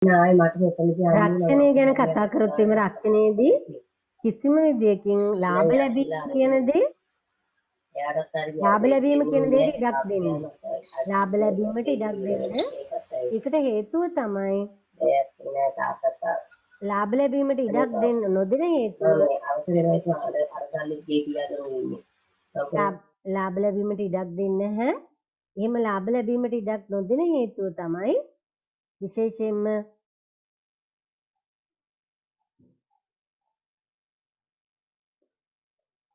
ආයෙ මට මෙතනදී රක්ෂණය ගැන කතා කරොත් එimhe රක්ෂණයේදී කිසිම විදියකින් ලාභ ලැබීම කියන දේ ලාභ ලැබීම කියන දෙයට ඉඩක් දෙන්නේ. ලාභ ලැබීමට ඉඩක් දෙන්න. ඒකට හේතුව තමයි ලාභ ලැබීමට ඉඩක් දෙන්න නොදෙන හේතුව ලාභ ලැබීමට ඉඩක් දෙන්නේ නැහැ. එහෙම ලාභ ලැබීමට ඉඩක් නොදෙන හේතුව තමයි විශේෂයෙන්ම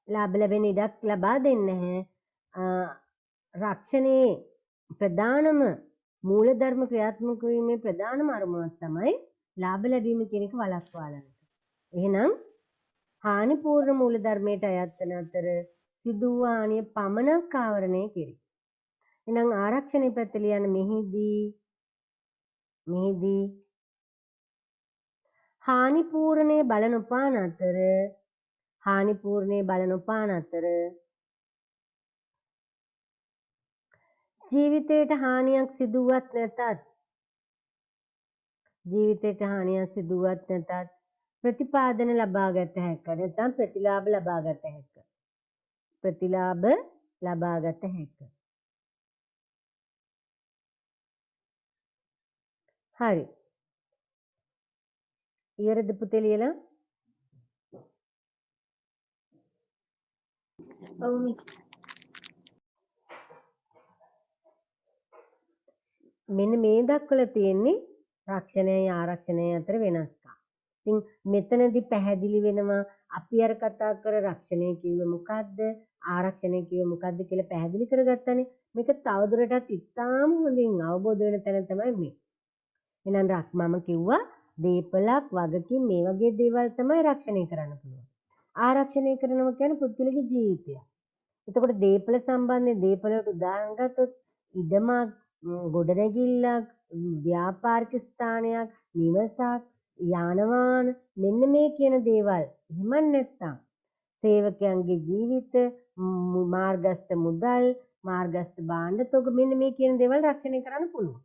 ලාභ ලැබෙන ඉඩක් ලබා දෙන්නේ නැහැ. රක්ෂණයේ ප්‍රධානම මූලධර්ම ක්‍රියාත්මක වීමේ ප්‍රධානම අරමුණක් තමයි ලාභ ලැබීම කියන එක වළක්වා ගන්න. එහෙනම් හානිපූර්ණ මූලධර්මයට අයත් වන අතර සිදු වූ හානිය පමණක් ආවරණය කෙරේ. එහෙනම් ආරක්ෂණය පැත්ත ලියන මෙහිදී හානිපූර්ණයේ බල නොපාන අතර ජීවිතයට හානියක් සිදුවත් නැතත් ප්‍රතිපාදන ලබාගත හැක. නැත්නම් ප්‍රතිලාභ ලබාගත හැක. හරි. ඊයරද පුතේ ලියලා? ඔව් මිස්. මෙන්න මේ දක්වලා තියෙන්නේ රක්ෂණයයි ආරක්ෂණයයි අතර වෙනස්කම්. ඉතින් මෙතනදී පැහැදිලි වෙනවා අපි අර කතා කර රක්ෂණය කිව්වේ මොකද්ද ආරක්ෂණය කිව්වේ මොකද්ද කියලා පැහැදිලි කරගත්තානේ. මේක තවදුරටත් ඉතාම හොඳින් අවබෝධ වෙන තැන තමයි මේ. එහෙනම් මම කිව්වා දීපලක් වගකීම් මේ වගේ දේවල් තමයි රක්ෂණය කරන්න පුළුවන්. ආරක්ෂණය කරනවා කියන්නේ පුද්ගලගේ ජීවිතය. එතකොට දීපල සම්බන්ධයෙන් දීපලට උදාහරණ ගත්තොත් ඉඩමක්, ගොඩනැගිල්ලක්, ව්‍යාපාරික ස්ථානයක්, නිවසක්, යාන වාහන මෙන්න මේ කියන දේවල්. එහෙම නැත්නම් සේවකයන්ගේ ජීවිත, මාර්ගස්ත මුදල්, මාර්ගස්ත භාණ්ඩ තොග මෙන්න මේ කියන දේවල් රක්ෂණය කරන්න පුළුවන්.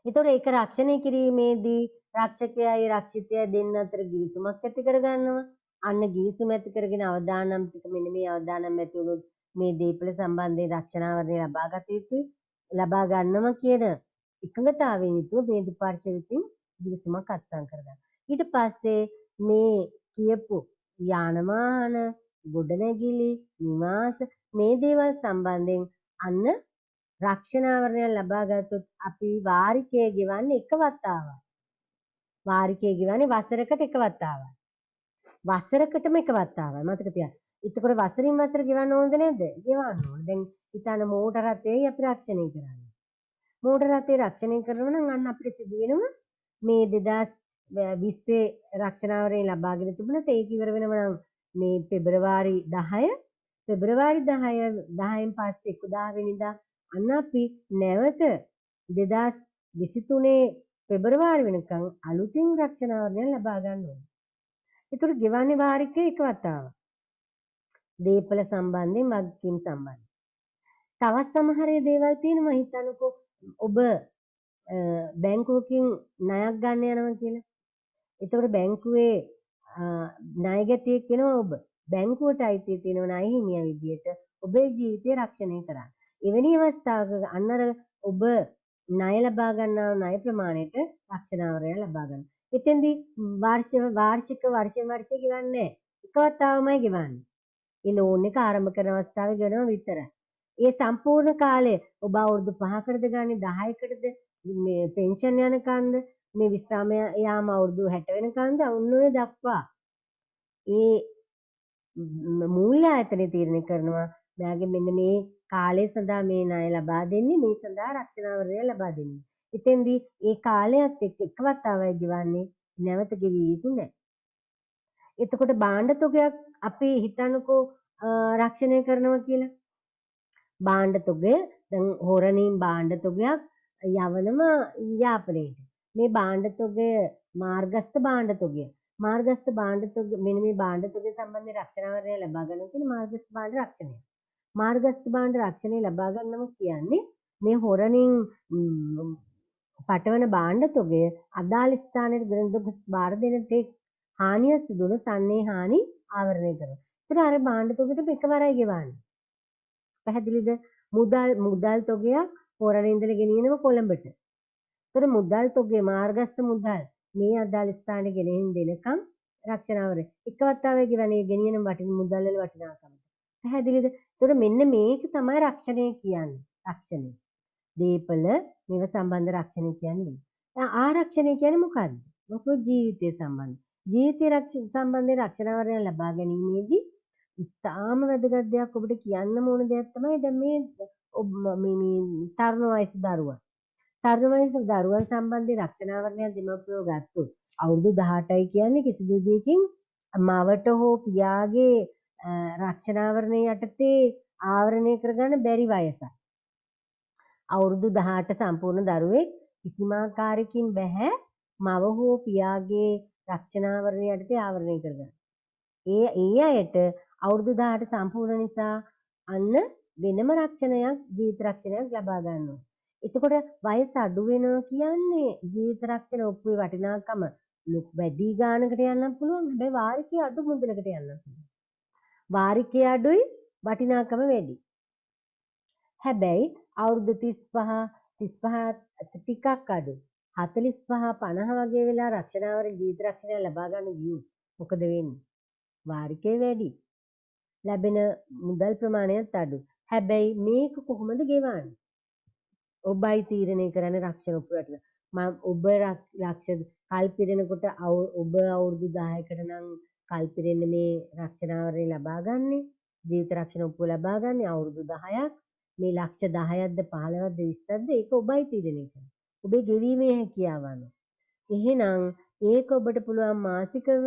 ඒතකොට ඒක රක්ෂණය කිරීමේදී රක්ෂකයයි රක්ෂිතයයි දෙන්න අතර ගිවිසුමක් ඇති කරගන්නවා. අන්න ගිවිසුම ඇති කරගෙන අවදානම් ටික මෙන්න මේ අවදානම් ඇති වුණොත් මේ දීපල සම්බන්ධයෙන් රක්ෂණාවරණය ලබා ගත යුතුයි. ලබා ගන්නවා කියන එකඟතාවයෙන් යුතුව මේ දෙපාර්ශ්වයෙන් ගිවිසුමක් අත්සන් කරගන්න. ඊට පස්සේ මේ කියපු යාන වාහන, ගොඩනැගිලි, නිවාස මේ දේවල් සම්බන්ධයෙන් අන්න රක්ෂණාවරණය ලබා ගත්තොත් අපි වාරිකය ගෙවන්නේ එක වතාවක්. වාරිකය ගෙවන්නේ වසරකට එක වතාවක්. වසරකටම එක වතාවක්. මතක තියාගන්න. එතකොට වසරින් වසර ගෙවන්න ඕනද නැද්ද? ගෙවන්න ඕන. දැන් හිතන්න මෝටර රථයයි අපි රක්ෂණය කරන්නේ. මෝටර රථය රක්ෂණය කරනවා නම් අන්න අපිට සිදු වෙනවා මේ 2020 රක්ෂණාවරණය ලබාගෙන තිබුණත් ඒක ඉවර වෙනවා නම් මේ පෙබරවාරි 10 10න් පස්සේ 11 වෙනිදා අන්න අපි නැවත 2023 පෙබරවාරි වෙනකන් අලුතින් රක්ෂණාවරණය ලබා ගන්න ඕනේ. ඒතර ගෙවන්නේ වාරිකය එක වතාවක්. දීපල සම්බන්ධයෙන් වගකීම් සම්බන්ධයෙන්. තවත් සමහර දේවල් තියෙනවා හිතන්නකෝ ඔබ බැංකුවකින් ණයක් ගන්න යනවා කියලා. ඒතකොට බැංකුවේ ණය ගැතියෙක් වෙනවා ඔබ. බැංකුවට අයිතිය තියෙනවා ණය හිමියා විදියට ඔබේ ජීවිතය රක්ෂණය කරන්න. එවැනි අවස්ථාවක අන්නර ඔබ ණය ලබා ගන්නා ණය ප්‍රමාණයට රක්ෂණාවරණය ලබා ගන්න. එතෙන්දී වාර්ෂික වර්ෂයෙන් ගෙවන්නේ නැහැ. එක වතාවමයි ගෙවන්නේ. ඒ ලෝන් එක ආරම්භ කරන අවස්ථාවේ ගෙවනවා විතරයි. ඒ සම්පූර්ණ කාලය ඔබ අවුරුදු 5කටද ගන්නේ 10කටද මේ පෙන්ෂන් යනකන්ද මේ විශ්‍රාම යාම අවුරුදු 60 වෙනකන්ද උන් ඔය දක්වා ඒ මූල්‍ය ආයතනය තීරණය කරනවා මෙයාගේ මෙන්න මේ කාලය සඳහා මේ ණය ලබා දෙන්නේ මේ සඳහා රක්ෂණාවරණය ලබා දෙන්නේ. එතෙන්දී ඒ කාලයත් එක්ක එක වතාවයි ගෙවන්නේ නැවත ගෙවිය යුතු නැහැ. එතකොට භාණ්ඩ තොගයක් අපි හිතන්නකෝ රක්ෂණය කරනවා කියලා. භාණ්ඩ තොගය දැන් හොරණින් භාණ්ඩ තොගයක් යවනවා යාපනයේට. මේ භාණ්ඩ තොගය මාර්ගස්ත භාණ්ඩ තොගය. මාර්ගස්ත භාණ්ඩ තොග මෙන්න මේ භාණ්ඩ තොගය සම්බන්ධයෙන් රක්ෂණාවරණය ලබා ගන්න කියන මාර්ගස්ත භාණ්ඩ රක්ෂණය. මාර්ගස්ත භාණ්ඩ රක්ෂණය ලබා ගන්නම කියන්නේ මේ පටවන භාණ්ඩ තොගය අදාළ ස්ථානයේ ග්‍රන්ථ බාර දෙන තෙක් හානිය සිදු වුණොත් අන්නේ හානි ආවරණය කරනවා. ඒතර අර භාණ්ඩ තොගයට එකවරයි ගෙවන්නේ. පැහැදිලිද? මුදල් තොගයක් පොරණේ ඉඳලා ගෙනියනවා කොළඹට. ඒතර මුදල් තොගේ මාර්ගස්ත මුදල් මේ අදාළ ස්ථානයේ ගෙනෙහින් දෙනකම් රක්ෂණාවරණය එක වතාවයි ගෙවන්නේ ගෙනියන වටින මුදල් වල වටිනාකම. පැහැදිලිද? ඒතර මෙන්න මේක තමයි රක්ෂණය කියන්නේ. රක්ෂණය. දීපල මේව සම්බන්ධ රක්ෂණය කියන්නේ. ආරක්ෂණය කියන්නේ මොකද්ද? මොකද ජීවිතය සම්බන්ධ. ජීවිතය සම්බන්ධයෙන් රක්ෂණාවරණය ලබා ගැනීමේදී ඉතාම වැදගත් දෙයක් ඔබට කියන්න ඕන දෙයක් තමයි දැන් මේ තරුණ වයස දරුවා. තරුණ වයස දරුවන් සම්බන්ධයෙන් රක්ෂණාවරණයක් දෙමව්පියෝ ගත්තොත් අවුරුදු 18යි කියන්නේ කිසිදු දෙයකින් මවට හෝ පියාගේ රක්ෂණාවරණය යටතේ ආවරණය කරගන්න බැරි වයසක්. අවුරුදු 18 සම්පූර්ණ දරුවෙක් කිසිම ආකාරයකින් බෑ මව හෝ පියාගේ රක්ෂණාවරණය යටතේ ආවරණය කරගන්න. ඒ අයට අවුරුදු 18 සම්පූර්ණ නිසා අන්න වෙනම රක්ෂණයක් ජීවිත රක්ෂණයක් ලබා ගන්නවා. එතකොට වයස අඩු වෙනවා කියන්නේ ජීවිත රක්ෂණ ඔප්පුවේ වටිනාකම වැඩි ගානකට යන්න පුළුවන්. හැබැයි වාරිකයේ අඩු මුදලකට යන්න පුළුවන්. වාරිකයේ අඩුයි වටිනාකම වැඩි. හැබැයි අවුරුදු 35 ටිකක් අඩු 45 50 වගේ වෙලා රක්ෂණාවරණ ජීවිත රක්ෂණය ලබා ගන්න ගියොත් මොකද වෙන්නේ? වාරිකේ වැඩි. ලැබෙන මුදල් ප්‍රමාණයත් අඩු. හැබැයි මේක කොහොමද ගෙවන්නේ? ඔබයි තීරණය කරන්නේ රක්ෂණ උපයටද. ඔබ ලක්ෂ කල්පිරෙනකොට ඔබ අවුරුදු 10කට නම් කල්පිරෙන්න මේ රක්ෂණාවරණය ලබා ගන්නේ. ජීවිත රක්ෂණ උපය ලබා ගන්නේ අවුරුදු 10ක්. මේ ලක්ෂ 10ක්ද 15ක්ද 20ක්ද ඒක ඔබයි තීරණය කරන්නේ. ඔබේ ගෙවීමේ හැකියාව අනුව. එහෙනම් ඒක ඔබට පුළුවන් මාසිකව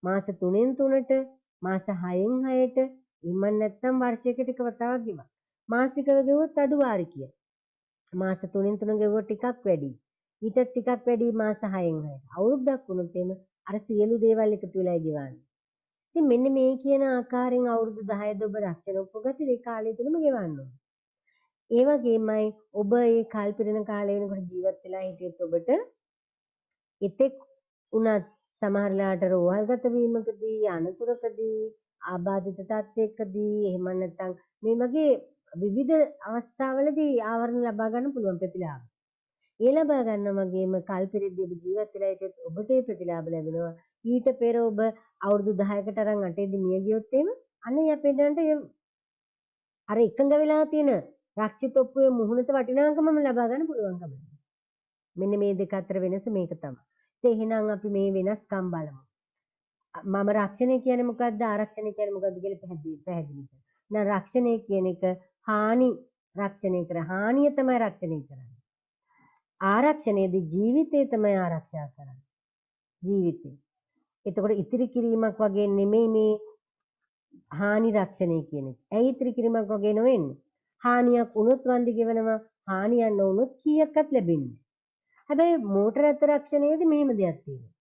මාස 3න් 3ට මාස 6න් 6ට එහෙම නැත්නම් වර්ෂයකට එක වතාවක් ගෙවන්න. මාසිකව ගෙවුවොත් අඩු වාරිකය. මාස 3න් 3 ගෙවුවොත් ටිකක් වැඩි. ඊට ටිකක් වැඩි මාස 6න් 6ට. අවුරුද්දක් වුණොත් එimhe අර සියලු දේවල් එකතු වෙලා ගෙවන්නේ. ඉතින් මෙන්න මේ කියන ආකාරයෙන් අවුරුදු 10ද ඔබ රක්ෂණ උපගත ඒ කාලය තුලම ගෙවන්න ඕනේ. ඒ වගේමයි ඔබ මේ කල්පිරෙන කාලය වෙනකොට ජීවත් වෙලා හිටියොත් ඔබට එතෙක් උනත් සමහරලාට රෝහල්ගත වීමකදී අනතුරකදී ආබාධිත තත්ත්වයකදී එහෙම නැත්නම් මේ වගේ විවිධ අවස්ථාවලදී ආවරණ ලබා ගන්න පුළුවන් ප්‍රතිලාභ. ඒ ලබා ගන්න වගේම කල්පිරෙද්දී ඔබ ජීවත් වෙලා හිටියොත් ඔබට ඒ ප්‍රතිලාභ ලැබෙනවා. ඊට පෙර ඔබ අවුරුදු 10කට අරන් 8ෙදි මිය ගියොත් එහෙම අනේ අපේදන්ට අර එකඟ වෙලා තියෙන රක්ෂිත ඔප්පුවේ මුහුණත වටිනාකමම ලබා ගන්න පුළුවන්කම. මෙන්න මේ දෙක අතර වෙනස මේක තමයි. එහෙනම් අපි මේ වෙනස්කම් බලමු. මම රක්ෂණය කියන්නේ මොකද්ද ආරක්ෂණය කියන්නේ මොකද්ද කියලා පැහැදිලි කරනවා. දැන් රක්ෂණය කියන එක හානි රක්ෂණය කර හානිය තමයි රක්ෂණය කරන්නේ. ආරක්ෂණයේදී ජීවිතය තමයි ආරක්ෂා කරන්නේ. ජීවිතය. එතකොට ඉතිරි කිරීමක් වගේ නෙමෙයි මේ හානි රක්ෂණය කියන එක. ඇයි ඉතිරි කිරීමක් වගේ නොවෙන්නේ? හානියක් වුණොත් වන්දි ගෙවනවා. හානියක් නොවුනොත් කීයක්වත් ලැබෙන්නේ. හැබැයි මෝටර රථ රක්ෂණයේදී මෙහෙම දෙයක් තියෙනවා.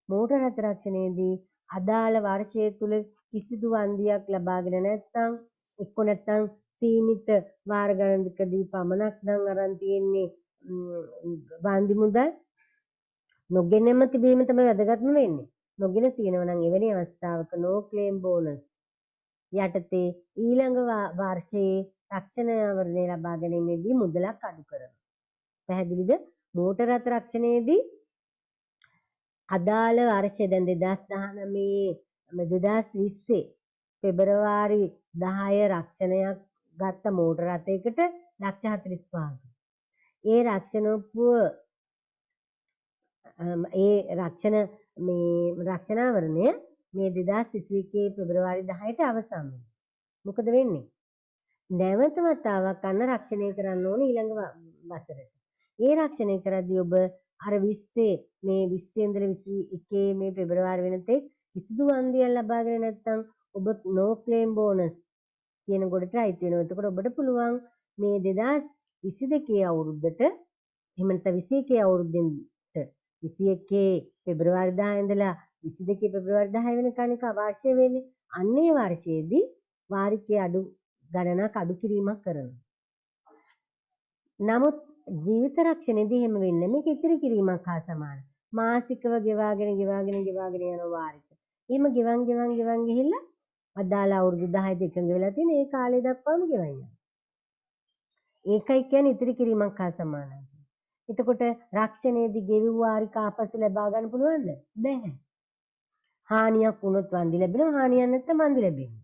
මෝටර රථ රක්ෂණයේදී අදාළ වර්ෂය තුල කිසිදු වන්දියක් ලබාගෙන නැත්නම් එක්ක නැත්නම් සීමිත වාර ගණනකදී පමණක් නම් අරන් තියෙන්නේ වන්දි මුදල් නොගෙනම තිබීම තමයි වැදගත්ම වෙන්නේ. නොගෙන තියෙනවා නම් එවැනි අවස්ථාවක no claim bonus යටතේ ඊළඟ වර්ෂයේ රක්ෂණ ආවරණය ලබා ගැනීමේදී මුදලක් අඩු කරනවා. පැහැදිලිද? මෝටර රථ රක්ෂණයේදී අදාළ වර්ෂය දැන් 2019 පෙබරවාරි 10 රක්ෂණයක් ගත්ත මෝටර රථයකට ලක්ෂ 45ක්. ඒ රක්ෂණෝපුව ඒ රක්ෂණාවරණය මේ 2021 පෙබරවාරි 10ට අවසන් වෙනවා. මොකද වෙන්නේ? නැවත වතාවක් අන්න රක්ෂණය කරන්න ඕනේ ඊළඟ වසරට. ඒ රක්ෂණය කරද්දී ඔබ අර 20 ඉඳලා 21 මේ පෙබරවාරි වෙනතෙක් කිසිදු වන්දියක් ලබාගෙන නැත්නම් ඔබ no claim bonus කියන කොටට අයිති වෙනවා. එතකොට ඔබට පුළුවන් මේ 2022 අවුරුද්දට එහෙම නැත්නම් 21 අවුරුද්දෙන්ට 21 පෙබරවාරි 10 ඉඳලා 22 පෙබරවාරි 10 වෙනකන් එක අවශ්‍ය වෙන්නේ. අන්නේ වර්ෂයේදී වාරිකයේ අඩු ගණනක් අඩු කිරීමක් කරනවා. නමුත් ජීවිත රක්ෂණයේදී එහෙම වෙන්නේ මේක ඉතිරි කිරීමක් හා සමානයි. මාසිකව ගෙවාගෙන යන වාරික. එහෙම ගෙවන් ගිහිල්ලා අදාළ අවුරුදු 10 එකඟ වෙලා තියෙන ඒ කාලය දක්වාම ගෙවයි යනවා. ඒකයි කියන්නේ ඉතිරි කිරීමක් හා සමානයි. එතකොට රක්ෂණයේදී ගෙවූ වාරික ආපසු ලබා ගන්න පුළුවන්ද? බැහැ. හානියක් වුණොත් වන්දි ලැබෙනවා, හානියක් නැත්නම් වන්දි ලැබෙන්නේ.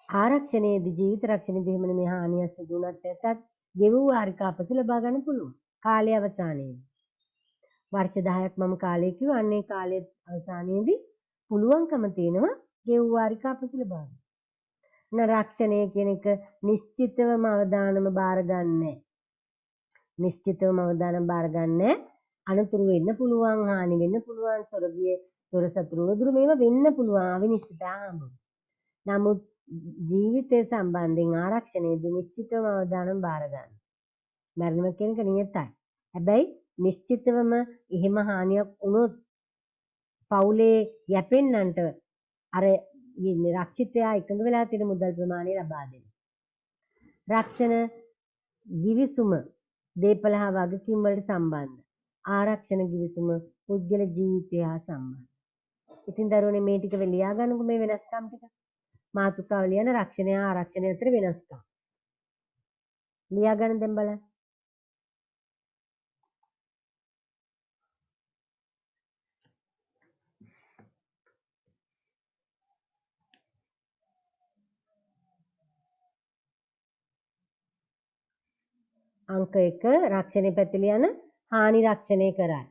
ආරක්ෂණයේදී ජීවිත රක්ෂණයේදී එහෙම නෙමෙයි හානියක් සිදු වුණත් නැතත් ගෙවූ වාරික ආපසු ලබා ගන්න පුළුවන්. කාලය අවසානයේදී. වර්ෂ 10ක් මම කාලය කිව්වා. අන්නේ කාලයේ අවසානයේදී පුළුවන්කම තියෙනවා ගෙවූ වාරික ආපසු ලබා ගන්න. රක්ෂණය කියන එක නිශ්චිතවම අවදානම බාරගන්නේ. නිශ්චිතවම අවදානම බාරගන්නේ. අනතුරු වෙන්න පුළුවන්, හානි වෙන්න පුළුවන්, සොර සතුරු උදුරු මේවා වෙන්න පුළුවන් අවිනිශ්චිතතාවම. නමුත් ජීවිතය සම්බන්ධයෙන් ආරක්ෂණයේදී නිශ්චිතවම අවදානම බාරගන්න. මරණය කියන එක නියතයි. හැබැයි නිශ්චිතවම එහෙම හානියක් වුණොත් පවුලේ යැපෙන්නන්ට අර රක්ෂිතයා එකඟ වෙලා තියෙන මුදල් ප්‍රමාණය ලබා දෙන්න. රක්ෂණ ගිවිසුම දේපල හා වගකීම් වලට සම්බන්ධ. ආරක්ෂණ ගිවිසුම පුද්ගල ජීවිතය හා සම්බන්ධ. ඉතින් දරුවනේ මේ ටික ලියා ගන්නකො මේ වෙනස්කම් ටික. මාතෘකාව ලියන රක්ෂණය හා ආරක්ෂණය අතර වෙනස්කම්. ලියා ගන්න දැන් බලන්න. අංක 1 රක්ෂණය පැත්තේ ලියන හානි රක්ෂණය කරයි.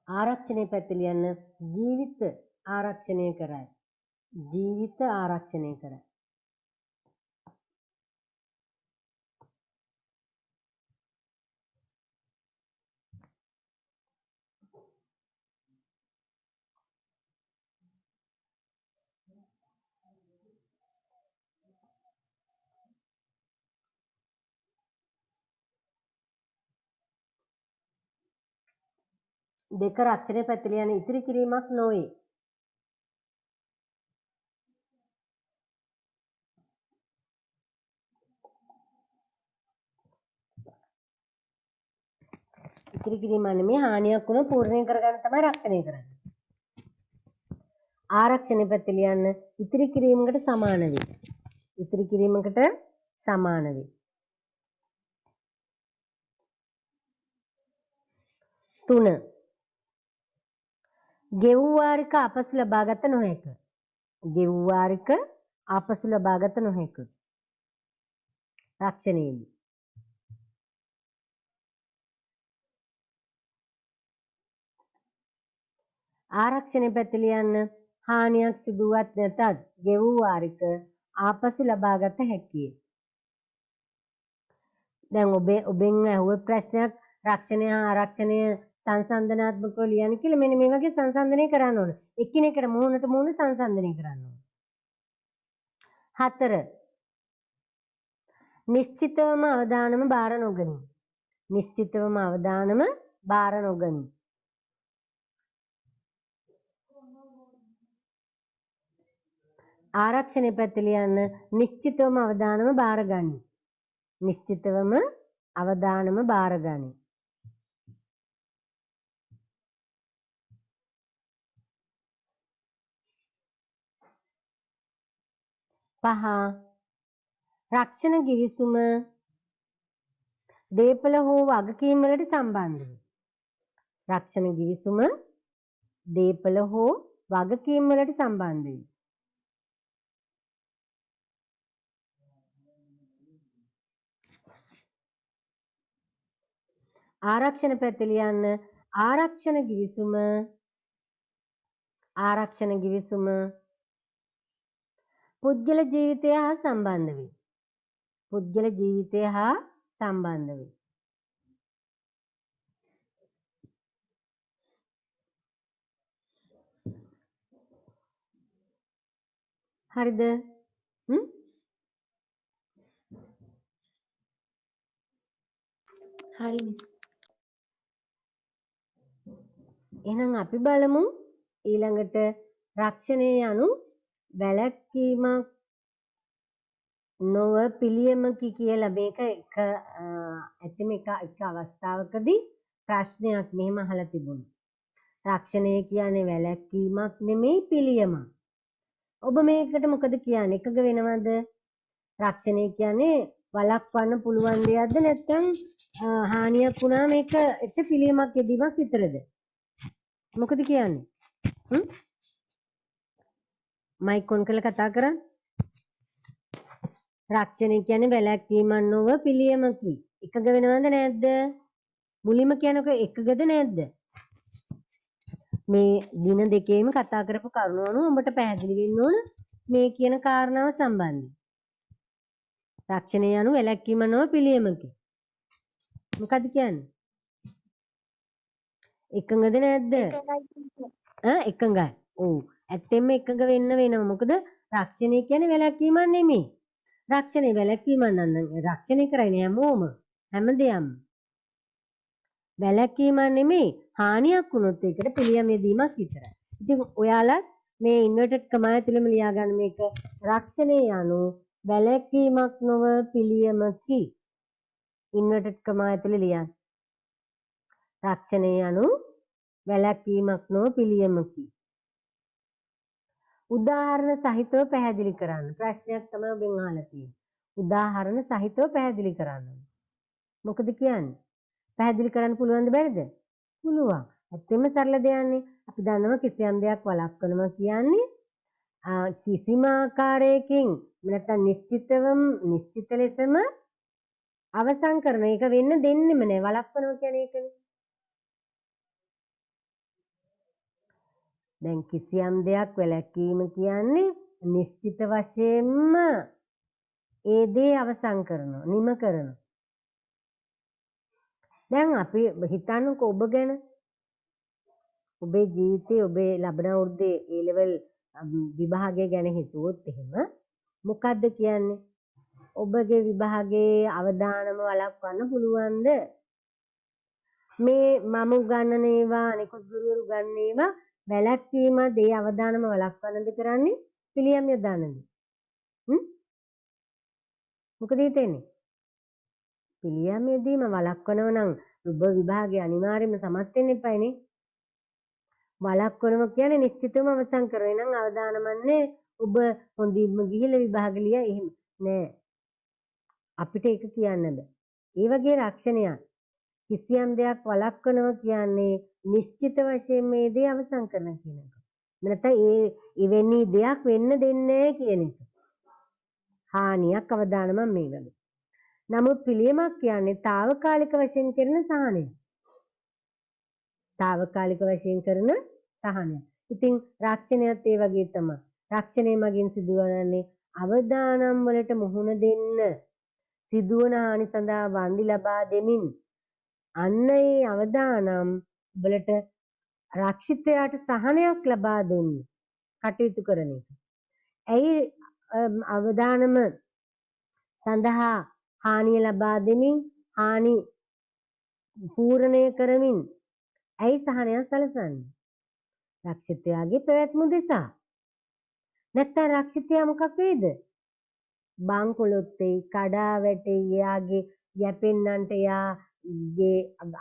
ආරක්ෂණය පැත්තේ ලියන්න ජීවිත ආරක්ෂණය කරයි. ජීවිත ආරක්ෂණය කරයි. දෙක රක්ෂණය පැත්තේ ලියන ඉතිරි කිරීමක් නොවේ. ඉතිරි කිරීම නෙමෙයි හානියක් වුණ පූර්ණේ කරගන්න තමයි රක්ෂණය කරන්නේ. ආරක්ෂණය පැත්තේ ලියන්න ඉතිරි කිරීමකට සමාන වේ. ඉතිරි කිරීමකට සමාන වේ. 3 ගෙවූ වාරික අපසු ලබාගත නොහැක. ගෙවූ වාරික අපසු ලබාගත නොහැක. රක්ෂණයේදී ආරක්ෂණය පැත්තේ ලියන්න හානියක් සිදුවත් නැතත් ගෙවූ වාරික ආපසු ලබාගත හැකිය. දැන් ඔබෙන් අහුව ප්‍රශ්නයක් රක්ෂණය හා ආරක්ෂණය සංසන්දනාත්මකව ලියන්න කියලා මෙන්න මේ වගේ සංසන්දනය කරන්න ඕන. එකිනෙකට මුහුණට මුහුණ සංසන්දනය කරන්න ඕන. 4 නිශ්චිතවම අවදානම බාර නොගනී. නිශ්චිතවම අවදානම බාර නොගනී. ආරක්ෂණය පැත්තේ ලියන්න නිශ්චිතවම අවදානම බාරගනී. නිශ්චිතවම අවදානම බාරගනී. 5 රක්ෂණ ගිවිසුම දේපල හෝ වගකීම් වලට සම්බන්ධ වේ. රක්ෂණ ගිවිසුම දේපල හෝ වගකීම් වලට සම්බන්ධ වේ. ආරක්ෂණ පැත්තේ ලියන්න ආරක්ෂණ ගිවිසුම පුද්ගල ජීවිතය හා සම්බන්ධ වේ. පුද්ගල ජීවිතය හා සම්බන්ධ වේ. හරිද? හරි මිස්. එහෙනම් අපි බලමු ඊළඟට රක්ෂණය යනු වැළැක්වීමක් නොව පිළියමකි කියලා මේක ඇත්තම එක අවස්ථාවකදී ප්‍රශ්නයක් මෙහෙම අහලා තිබුණා. රක්ෂණය කියන්නේ වැළැක්වීමක් නෙමෙයි පිළියමක්. ඔබ මේකට මොකද කියන්නේ? එකග වෙනවද? රක්ෂණය කියන්නේ වළක්වන්න පුළුවන් දෙයක්ද නැත්නම් හානියක් වුණා මේක එක්ක පිළියමක් යෙදීමක් විතරද? මොකද කියන්නේ? මයික් ඔන් කරලා කතා කරන්න. රක්ෂණය කියන්නේ වැළැක්වීමක් නොව පිළියමකි. එකග වෙනවද නැද්ද? මුලින්ම කියනක එකගද නැද්ද? මේ දින දෙකේම කතා කරපු කරුණ අනුව ඔබට පැහැදිලි වෙන්න ඕන මේ කියන කාරණාව සම්බන්ධයෙන්. රක්ෂණය යනු වැළැක්වීම නොව පිළියමකි. මොකද කියන්නේ? එකඟද නැද්ද? එකඟයි. ඔව්. ඇත්තෙන්ම එකඟ වෙන්න වෙනවා. මොකද රක්ෂණය කියන්නේ වැළැක්වීමක් නෙමෙයි. රක්ෂණය වැළැක්වීමක් නම් රක්ෂණය කරන්නේ හැමෝම හැමදේම. වැළැක්වීමක් නෙමෙයි හානියක් වුණොත් ඒකට පිළියම් යෙදීමක් විතරයි. ඉතින් ඔයාලත් මේ ඉන්වර්ටඩ් කමා ඇතුළේම ලියා ගන්න මේක රක්ෂණය යනු වැළැක්වීමක් නොව පිළියමකි. ඉන්වර්ටඩ් කමා ඇතුළේ ලියන්න. රක්ෂණය යනු වැළැක්වීමක් නොව පිළියමකි. උදාහරණ සහිතව පැහැදිලි කරන්න. ප්‍රශ්නයක් තමයි ඔබෙන් අහලා තියෙන්නේ. උදාහරණ සහිතව පැහැදිලි කරන්න. මොකද කියන්නේ? පැහැදිලි කරන්න පුළුවන්ද බැරිද? පුළුවන්. ඇත්තෙම සරල දෙයක්නේ. අපි දන්නවා කිසියම් දෙයක් වළක්වනවා කියන්නේ කිසිම ආකාරයකින් නැත්නම් නිශ්චිත ලෙසම අවසන් කරන එක වෙන්න දෙන්නෙම නෑ. වළක්වනවා කියන්නේ ඒකනේ. දැන් කිසියම් දෙයක් වැළැක්වීම කියන්නේ නිශ්චිත වශයෙන්ම ඒ දේ අවසන් කරනවා, නිම කරනවා. දැන් අපි හිතන්නකෝ ඔබ ගැන. ඔබේ ජීවිතයේ ඔබේ ලබන අවුරුද්දේ A level විභාගය ගැන හිතුවොත් එහෙම මොකද්ද කියන්නේ? ඔබගේ විභාගයේ අවදානම වළක්වන්න පුළුවන්ද? මේ මම උගන්වන ඒවා අනිකුත් ගුරුවරු උගන්වන ඒවා වැළැක්වීමත් ඒ අවදානම වළක්වන්නද කරන්නේ? පිළියම් යොදානද? මොකද හිතෙන්නේ? පිළියම් යෙදීම වළක්වනව නම් ඔබ විභාගයේ අනිවාර්යයෙන්ම සමත් වෙන්න එපානේ. වළක්වනවා කියන්නේ නිශ්චිතවම අවසන් කරනවා. එහෙනම් අවදානමන්නේ ඔබ හොඳින්ම ගිහිල්ලා විභාග ලියලා එහෙම නෑ. අපිට ඒක කියන්න බෑ. ඒ වගේ රක්ෂණයක් කිසියම් දෙයක් වළක්වනවා කියන්නේ නිශ්චිත වශයෙන් මේ දේ අවසන් කරන කියන එක. නැත්නම් එවැනි දෙයක් වෙන්න දෙන්නේ කියන එක. හානියක් අවදානම මේ වගේ. නමුත් පිළියමක් කියන්නේ తాවකාලික වශයෙන් කරන සහනය. తాවකාලික වශයෙන් කරන සහනය. ඉතින් රක්ෂණයත් ඒ වගේ තමයි. රක්ෂණය මගින් සිදුවන්නේ අවදානම් වලට මුහුණ දෙන්න සිදුවන හානි සඳහා වන්දි ලබා දෙමින් අන්න ඒ අවදානම් වලට රක්ෂිතයාට සහනයක් ලබා දෙන්න කටයුතු කරන එක. ඇයි අවදානම සඳහා හානිය ලබා දෙමින් හානි පූර්ණය කරමින් ඇයි සහනයක් සැලසන්නේ? රක්ෂිතයාගේ පැවැත්ම උදෙසා. නැත්නම් රක්ෂිතයා මොකක් වේද? බංකොලොත් වෙයි, කඩා වැටෙයි, එයාගේ යැපෙන්නන්ට එයාගේ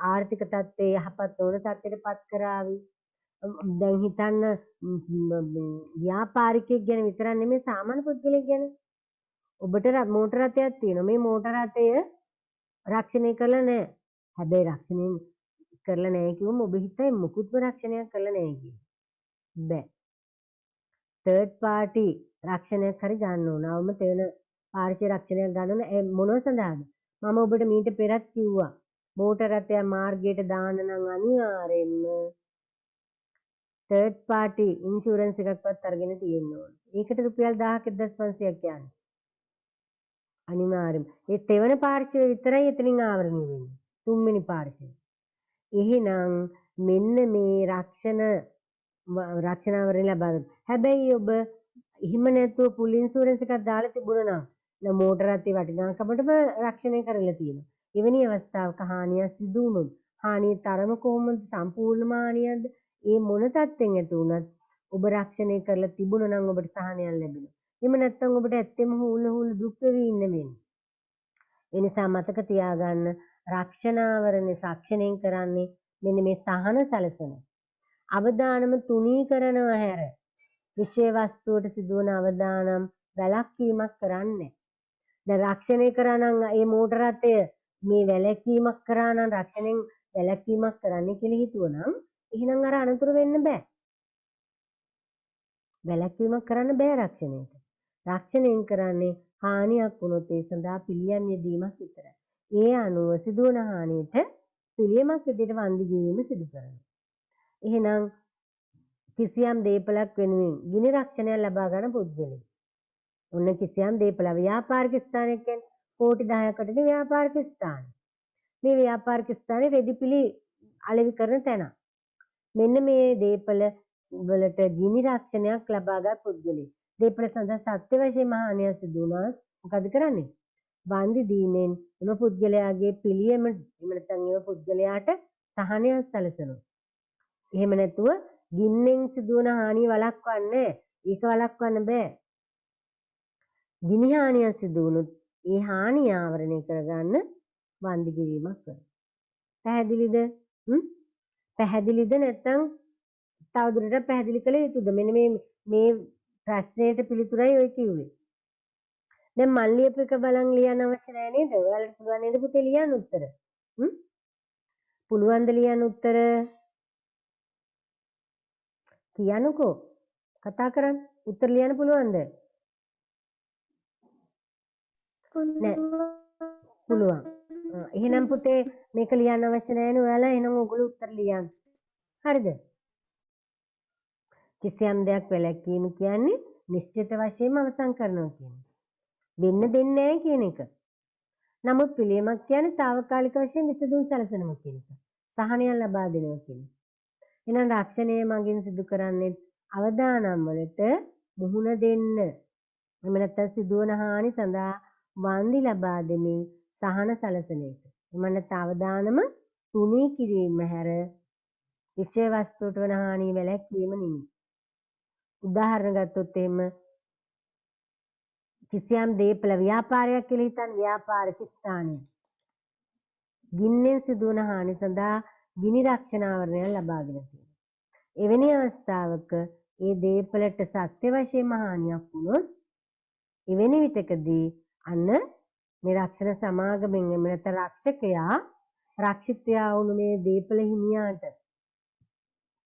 ආර්ථික තත්ත්වය යහපත් නොවන තත්ත්වයට පත් කරાવી. දැන් හිතන්න ව්‍යාපාරිකයෙක් ගැන විතරක් නෙමෙයි සාමාන්‍ය පුද්ගලයෙක් ගැන. ඔබට මෝටර රථයක් තියෙනවා. මේ මෝටර රථය රක්ෂණය කරලා නැහැ. හැබැයි රක්ෂණය කරලා නැහැ කිව්වම ඔබ හිතයි මොකුත්ම රක්ෂණයක් කරලා නැහැ කියලා. බෑ. තර්ඩ් පාර්ටි රක්ෂණයක් හරි ගන්න ඕන. අවම තේන පාර්ශ්ව රක්ෂණයක් ගන්න ඕන. ඒ මොනව සඳහාද? මම ඔබට මීට පෙරත් කිව්වා. මෝටර රථය මාර්ගයට දාන්න නම් අනිවාර්යෙන්ම තර්ඩ් පාර්ටි ඉන්ෂුරන්ස් එකක්වත් අරගෙන තියෙන්න ඕන. ඒකට රුපියල් 1000ක 1500ක් යන්නේ. අනිවාර්යෙන්ම. ඒ තෙවන පාර්ශ්වය විතරයි එතනින් ආවරණය වෙන්නේ. තුන්වෙනි පාර්ශ්වය. එහෙනම් මෙන්න මේ රක්ෂණාවරණය ලබා ගන්න. හැබැයි ඔබ එහෙම නැතුව පුල් ඉන්ෂුරන්ස් එකක් දාලා තිබුණා නම් මෝටර රථේ වටිනාකමටම රක්ෂණය කරලා තියෙනවා. එවැනි අවස්ථාවක හානිය සිදු වුණොත් හානිය තරම කොහොමද සම්පූර්ණම හානියක්ද? ඒ මොන තත්ත්වෙන් ඇති වුණත් ඔබ රක්ෂණය කරලා තිබුණා නම් ඔබට සහනයක් ලැබෙනවා. එහෙම නැත්නම් ඔබට ඇත්තෙම හුල දුක් වෙවි ඉන්න වෙන්නේ. ඒ නිසා මතක තියාගන්න රක්ෂණාවරණේ සාක්ෂණයෙන් කරන්නේ මෙන්න මේ සහන සැලසෙන. අවදානම තුනී කරනවා හැර විෂය වස්තුවට සිදුවන අවදානම් වැළැක්වීමක් කරන්නේ. දැන් රක්ෂණය කරා නම් මේ මෝටර රථය මේ වැළැක්වීමක් කරා නම් රක්ෂණයෙන් වැළැක්වීමක් කරන්න කියලා හිතුවනම් එහෙනම් අර අනතුරු වෙන්න බෑ. වැළැක්වීමක් කරන්න බෑ රක්ෂණයට. රක්ෂණයෙන් කරන්නේ හානියක් වුණොත් ඒ සඳහා පිළියම් යෙදීමක් විතරයි. ඒ අනුව සිදුවන හානියට පිළියමක් විදිහට වන්දි ගෙවීම සිදු කරනවා. එහෙනම් කිසියම් දීපලක් වෙනුවෙන් ගිනි රක්ෂණයක් ලබා ගන්න පුද්ගලෙක්. ඔන්න කිසියම් දීපල ව්‍යාපාරික ස්ථානයක් කියන්නේ කෝටි 10කට ව්‍යාපාරික ස්ථාන. මේ ව්‍යාපාරික ස්ථානේ රෙදිපිලි අලෙවි කරන තැන. මෙන්න මේ දීපල වලට ගිනි රක්ෂණයක් ලබාගත් පුද්ගලෙක්. දීපල සඳහා සත්‍ය වශයෙන්ම හානියක් සිදු වුණා මොකද කරන්නේ? වන්දි දීමෙන් එම පුද්ගලයාගේ පිළියම එහෙම නැත්නම් එම පුද්ගලයාට සහනයක් සැලසෙනවා. එහෙම නැතුව ගින්නෙන් සිදුවන හානිය වළක්වන්නේ ඒක වළක්වන්න බෑ. ගිනි හානිය සිදු වුණොත් ඒ හානිය ආවරණය කරගන්න වන්දි ගෙවීමක් කරනවා. පැහැදිලිද? පැහැදිලිද නැත්නම් තවදුරටත් පැහැදිලි කළ යුතුද? මෙන්න මේ ප්‍රශ්නයට පිළිතුරයි ඔය කිව්වේ. දැන් මන් ලියපු එක බලන් ලියන්න අවශ්‍ය නැහැ නේද? ඔයාලට පුළුවන් නේද පුතේ ලියන්න උත්තර? පුළුවන්ද ලියන්න උත්තර? කියන්නකෝ. කතා කරන්න. උත්තර ලියන්න පුළුවන්ද? නෑ. පුළුවන්. එහෙනම් පුතේ මේක ලියන්න අවශ්‍ය නැහැනේ ඔයාලා. එහෙනම් ඔයගොල්ලෝ උත්තර ලියන්න. හරිද? කිසියම් දෙයක් වැළැක්වීම කියන්නේ නිශ්චිත වශයෙන්ම අවසන් කරනවා කියන්නේ. වෙන්න දෙන්නේ නැහැ කියන එක. නමුත් පිළියමක් කියන්නේ తాවකාලික වශයෙන් විසඳුම් සැලසෙනවා කියන එක. සහනයක් ලබා දෙනවා කියන එක. එහෙනම් රක්ෂණය මගින් සිදු කරන්නේ අවදානම් වලට මුහුණ දෙන්න. එහෙම නැත්නම් සිදුවන හානි සඳහා වන්දි ලබා දෙමින් සහන සැලසෙන එක. එහෙම නැත්නම් අවදානම තුනී කිරීම හැර විෂය වස්තුවට වන හානිය වැළැක්වීම නෙමෙයි. උදාහරණ ගත්තොත් එහෙම කිසියම් දීපල ව්‍යාපාරයක් කියලා හිතන්න ව්‍යාපාරික ස්ථානය. ගින්නෙන් සිදුවන හානි සඳහා ගිනි රක්ෂණ ආවරණයක් ලබාගෙන තියෙනවා. එවැනි අවස්ථාවක ඒ දීපලට සත්‍ය වශයෙන්ම හානියක් වුණොත් එවැනි විටකදී අන්න මේ රක්ෂණ සමාගමෙන් එම නැත්නම් රක්ෂකයා රක්ෂිතයා වුණු මේ දීපල හිමියාට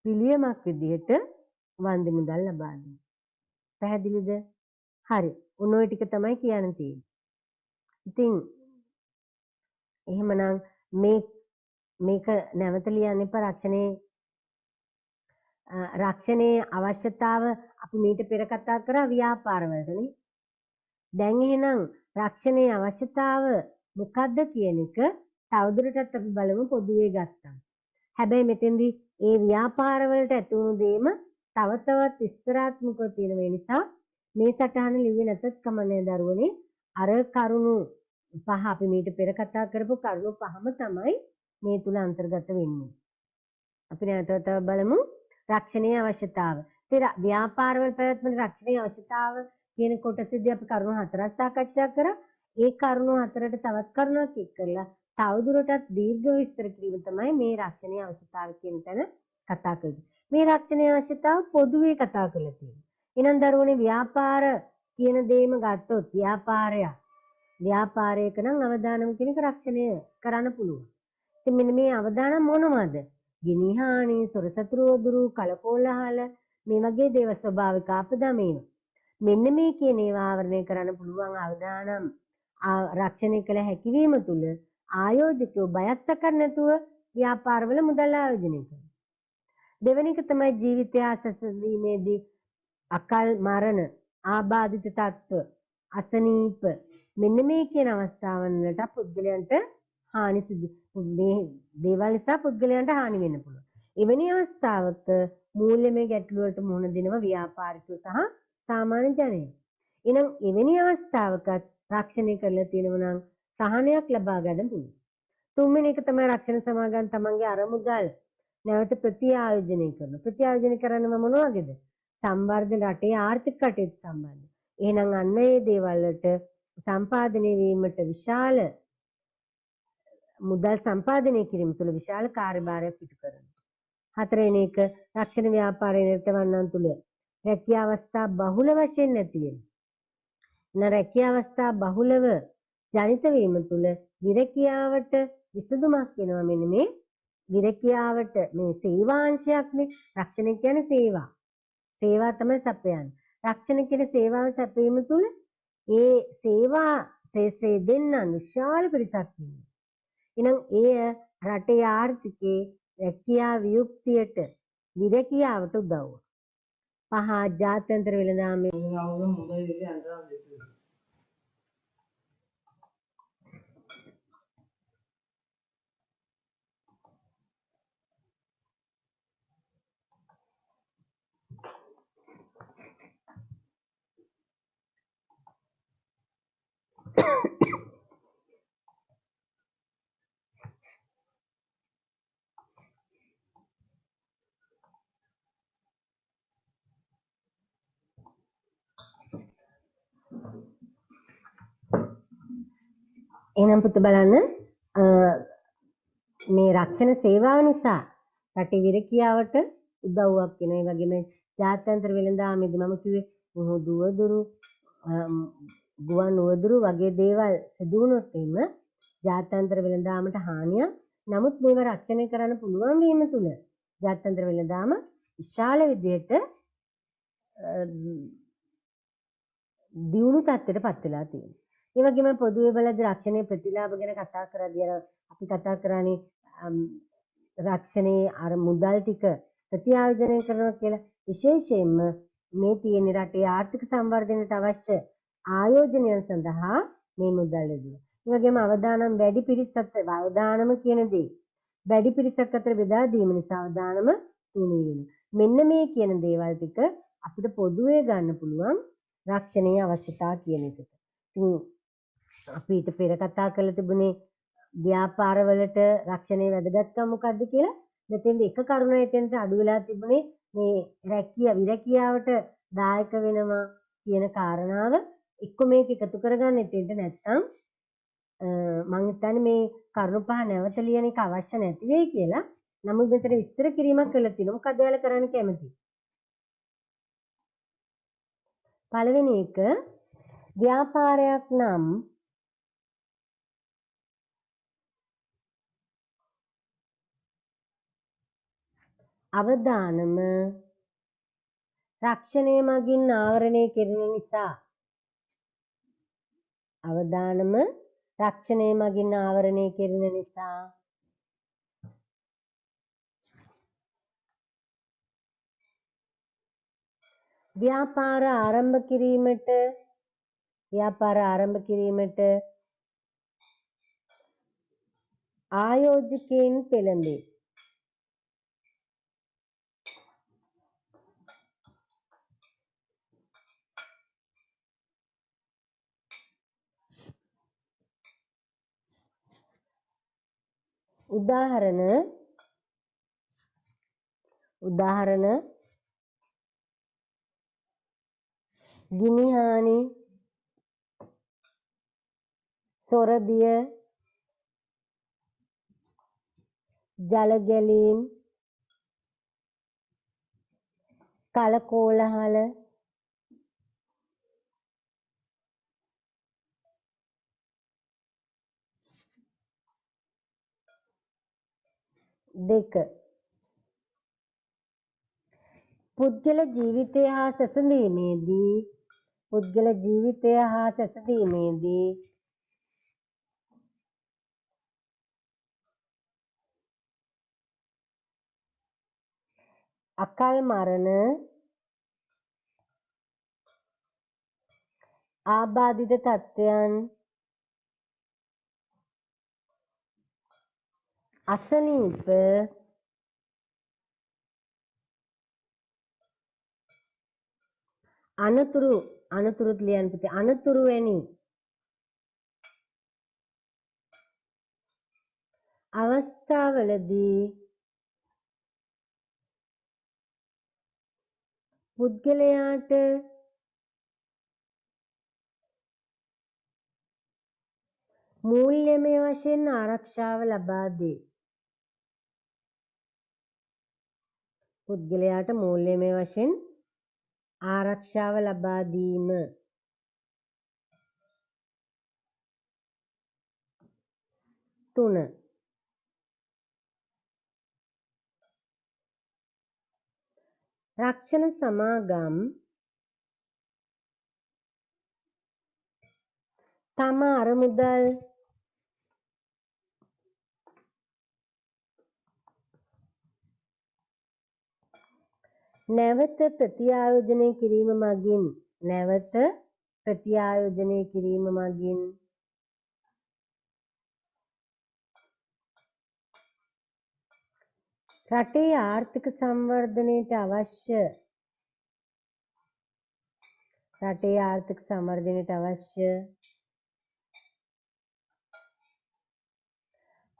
පිළියමක් විදිහට වන්දි මුදල් ලබා දෙනවා. පැහැදිලිද? හරි. ඔන්න ඔය ටික තමයි කියන්න තියෙන්නේ. ඉතින් එහෙමනම් මේක නැවත ලියන්න එපා රක්ෂණයේ අවශ්‍යතාව අපි මීට පෙර කතා කරා ව්‍යාපාරවලටනේ. දැන් එහෙනම් රක්ෂණයේ අවශ්‍යතාව මොකක්ද කියන එක තවදුරටත් අපි බලමු පොදුවේ ගත්තා. හැබැයි මෙතෙන්දී ඒ ව්‍යාපාරවලට ඇති වුණු දේම තව තවත් විස්තරාත්මකව තියෙන නිසා මේ සටහන ලිව්වේ නැතත් කමන්නේ දරුවනේ. අර කරුණු පහ අපි මීට පෙර කතා කරපු කරුණු පහම තමයි මේ තුල අන්තර්ගත වෙන්නේ. අපි නැවත බලමු රක්ෂණීය අවශ්‍යතාව. ඉතින් ව්‍යාපාරවල පැවැත්වෙන රක්ෂණීය අවශ්‍යතාව කියන කොටසදී අපි කරුණු හතරක් සාකච්ඡා කරා. ඒ කරුණු හතරට තවත් කරුණක් එක් කරලා තවදුරටත් දීර්ඝ විස්තර කිරීම තමයි මේ රක්ෂණීය අවශ්‍යතාව කියන තැන කතා කරන්නේ. මේ රක්ෂණීය අවශ්‍යතාව පොදුවේ කතා කරලා තියෙනවා. එහෙනම් දරුවනේ ව්‍යාපාර කියන දේම ගත්තොත් ව්‍යාපාරයක නම් අවදානම් කියන එක රක්ෂණය කරන්න පුළුවන්. ඉතින් මෙන්න මේ අවදානම් මොනවද? ගිනි හානි, සොරසතුරු වදුරු, කලකෝලහල මේ වගේ දේව ස්වභාවික ආපදා මේවා. මෙන්න මේ කියන ඒවා ආවරණය කරන්න පුළුවන් අවදානම් රක්ෂණය කළ හැකි වීම තුල ආයෝජකයෝ බයස් කර නැතුව ව්‍යාපාරවල මුදල් ආයෝජනය කරනවා. දෙවෙනි එක තමයි ජීවිතය ආසසීමේදී අකල් මරණ, ආබාධිත තත්ත්ව, අසනීප මෙන්න මේ කියන අවස්ථාවන් වලට පුද්ගලයන්ට හානි සිදු මේ දේවල් නිසා පුද්ගලයන්ට හානි වෙන්න පුළුවන්. එවැනි අවස්ථාවක මූල්‍යමය ගැටලු වලට මුහුණ දෙනවා ව්‍යාපාරිකයෝ සහ සාමාන්‍ය ජනය. එහෙනම් එවැනි අවස්ථාවකත් රක්ෂණය කරලා තියෙනවා නම් සහනයක් ලබා ගන්න පුළුවන්. තුන්වෙනි එක තමයි රක්ෂණ සමාගම් තමන්ගේ අරමුදල් නැවත ප්‍රතිආයෝජනය කරනවා. ප්‍රතිආයෝජනය කරන්නේ මොන වගේද? සංවර්ධන රටේ ආර්ථික කටයුතු සම්බන්ධ. එහෙනම් අන්න ඒ දේවල් වලට සම්පාදනය වීමට විශාල මුදල් සම්පාදනය කිරීම තුළ විශාල කාර්යභාරයක් ඉටු කරනවා. හතරවෙනි එක රක්ෂණ ව්‍යාපාරයේ නිරතවන්නන් තුළ රැකියා අවස්ථා බහුල වශයෙන් නැති වෙනවා. රැකියා අවස්ථා බහුලව ජනිත වීම තුළ විරකියාවට විසඳුමක් වෙනවා. මෙන්න මේ විරකියාවට මේ සේවාංශයක්නේ. රක්ෂණ කියන්නේ සේවා. සේවා තමයි සපයන්නේ. රක්ෂණ කියන සේවාව සැපීම තුළ ඒ සේවා ශේෂ්ත්‍රයේ දෙන්නන් විශාල පිරිසක් ඉන්නවා. එහෙනම් එය රටේ ආර්ථිකයේ රැකියා වියුක්තියට විරකියාවට උදව්. පහ ජාත්‍යන්තර වෙළඳාමේ එහෙනම් පුත බලන්න මේ රක්ෂණ සේවාව නිසා රටේ විරකියාවට උදව්වක් වෙනවා. ඒ වගේම ජාත්‍යන්තර වෙළඳාමේදී මම කිව්වේ මුහුදු වදුරු ගුවන් උවදුරු වගේ දේවල් සිදු වුණොත් එහෙම ජාත්‍යන්තර වෙළඳාමට හානියක්. නමුත් මේව රක්ෂණය කරන්න පුළුවන් වීම තුළ ජාත්‍යන්තර වෙළඳාම විශාල විදිහට දියුණු තත්ත්වයට පත් වෙලා තියෙනවා. ඒ වගේම පොදුවේ බලද්දී රක්ෂණයේ ප්‍රතිලාභ ගැන කතා කරද්දී අපි කතා කරන්නේ රක්ෂණයේ අර මුදල් ටික ප්‍රතිආයෝජනය කරනවා කියලා. විශේෂයෙන්ම මේ තියෙන රටේ ආර්ථික සංවර්ධනයට අවශ්‍ය ආයෝජනයන් සඳහා මේ මුදල් යොදවනවා. ඒ වගේම අවදානම් වැඩි පිරිසක් අවදානම කියන දේ වැඩි පිරිසක් අතර බෙදා දීම නිසා අවදානම තුනී වෙනවා. මෙන්න මේ කියන දේවල් ටික අපිට පොදුවේ ගන්න පුළුවන් රක්ෂණීය අවශ්‍යතා කියන එකට. ඉතින් අපි ඊට පෙර කතා කරලා තිබුණේ ව්‍යාපාරවලට රක්ෂණයේ වැදගත්කම මොකක්ද කියලා. මෙතෙන්ද එක කරුණක් එතෙන්ට අඩු වෙලා තිබුණේ මේ විරකියාවට දායක වෙනවා කියන කාරණාව. එක්ක මේක එකතු කරගන්න එතෙන්ට නැත්නම් මම හිතන්නේ මේ කරුණු පහ නැවත ලියන එක අවශ්‍ය නැති වෙයි කියලා. නමුත් මෙතන විස්තර කිරීමක් කළා තියෙනවා. මොකද ඔයාලා කරන්න කැමති? පළවෙනි එක ව්‍යාපාරයක් නම් අවදානම රක්ෂණය මගින් ආවරණය කෙරෙන නිසා අවදානම රක්ෂණය මගින් ආවරණය කෙරෙන නිසා ව්‍යාපාර ආරම්භ කිරීමට ආයෝජකයන් පෙළඹේ. උදාහරණ ගිනිහානි, සොරදිය, ජල ගැලීම්, කලකෝලහල, දෙක පුද්ගල ජීවිතය හා සැසඳීමේදී අකල් මරණ, ආබාධිත තත්ත්වයන්, අසනීප, අනතුරුත් ලියන්න පුතේ. අනතුරු වැනි අවස්ථාවලදී පුද්ගලයාට මූල්‍යමය වශයෙන් ආරක්ෂාව ලබා දේ. පුද්ගලයාට මූල්‍යමය වශයෙන් ආරක්ෂාව ලබා දීම. 3. රක්ෂණ සමාගම් තම අරමුදල් නැවත ප්‍රතිආයෝජනය කිරීම මගින් රටේ ආර්ථික සංවර්ධනයට අවශ්‍ය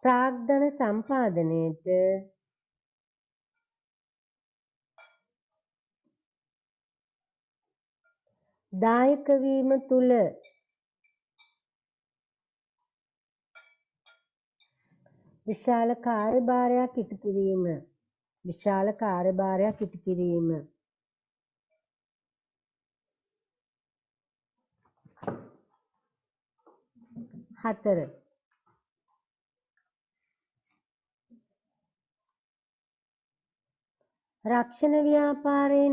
ප්‍රාග්ධන සම්පාදනයට දායක වීම තුළ විශාල කාර්යභාරයක් ඉටු කිරීම. 4. රක්ෂණ ව්‍යාපාරයේ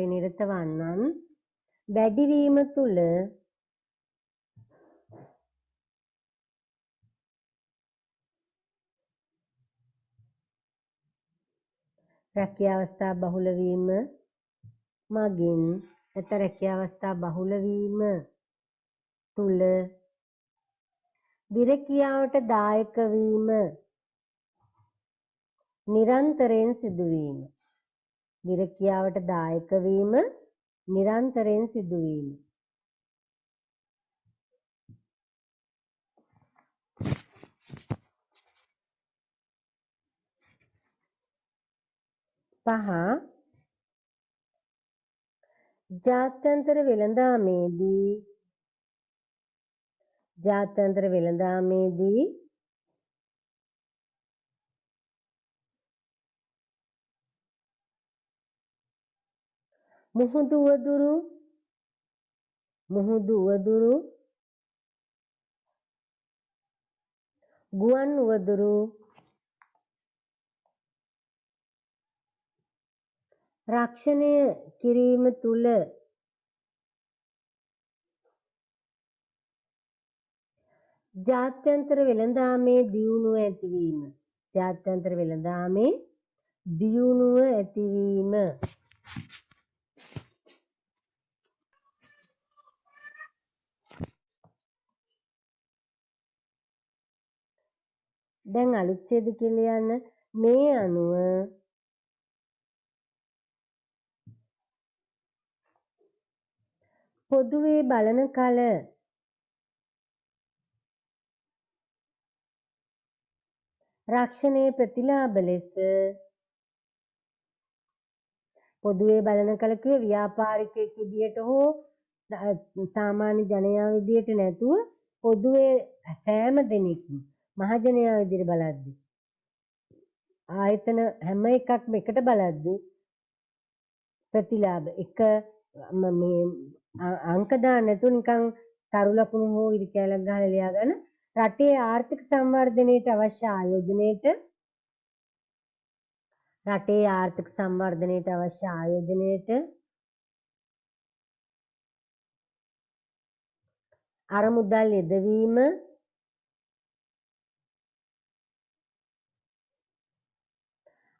නිරත වන්නන් වැඩිවීම තුළ රැකියා අවස්ථා බහුල වීම තුළ විරකියාවට දායක වීම නිරන්තරයෙන් සිදුවීම. 5. ජාත්‍යන්තර වෙළඳාමේදී මුහුදු උවදුරු ගුවන් උවදුරු රක්ෂණය කිරීම තුළ ජාත්‍යන්තර වෙළඳාමේ දියුණුව ඇතිවීම. දැන් අලුත්ඡේද කියලා යන මේ අනුව පොදුවේ බලන කල රක්ෂණයේ ප්‍රතිලාභ ලෙස ව්‍යාපාරිකයෙක් විදියට හෝ සාමාන්‍ය ජනයා විදියට නැතුව පොදුවේ සෑම දෙනෙක්ම මහජනයා විදියට බලද්දී ආයතන හැම එකක්ම එකට බලද්දී ප්‍රතිලාභ එක මේ අංක දාන්න නැතුව නිකන් තරු ලකුණු හෝ ඉරි කැලක් ගහලා ලියා ගන්න රටේ ආර්ථික සංවර්ධනයට අවශ්‍ය ආයෝජනයට අරමුදල් යෙදවීම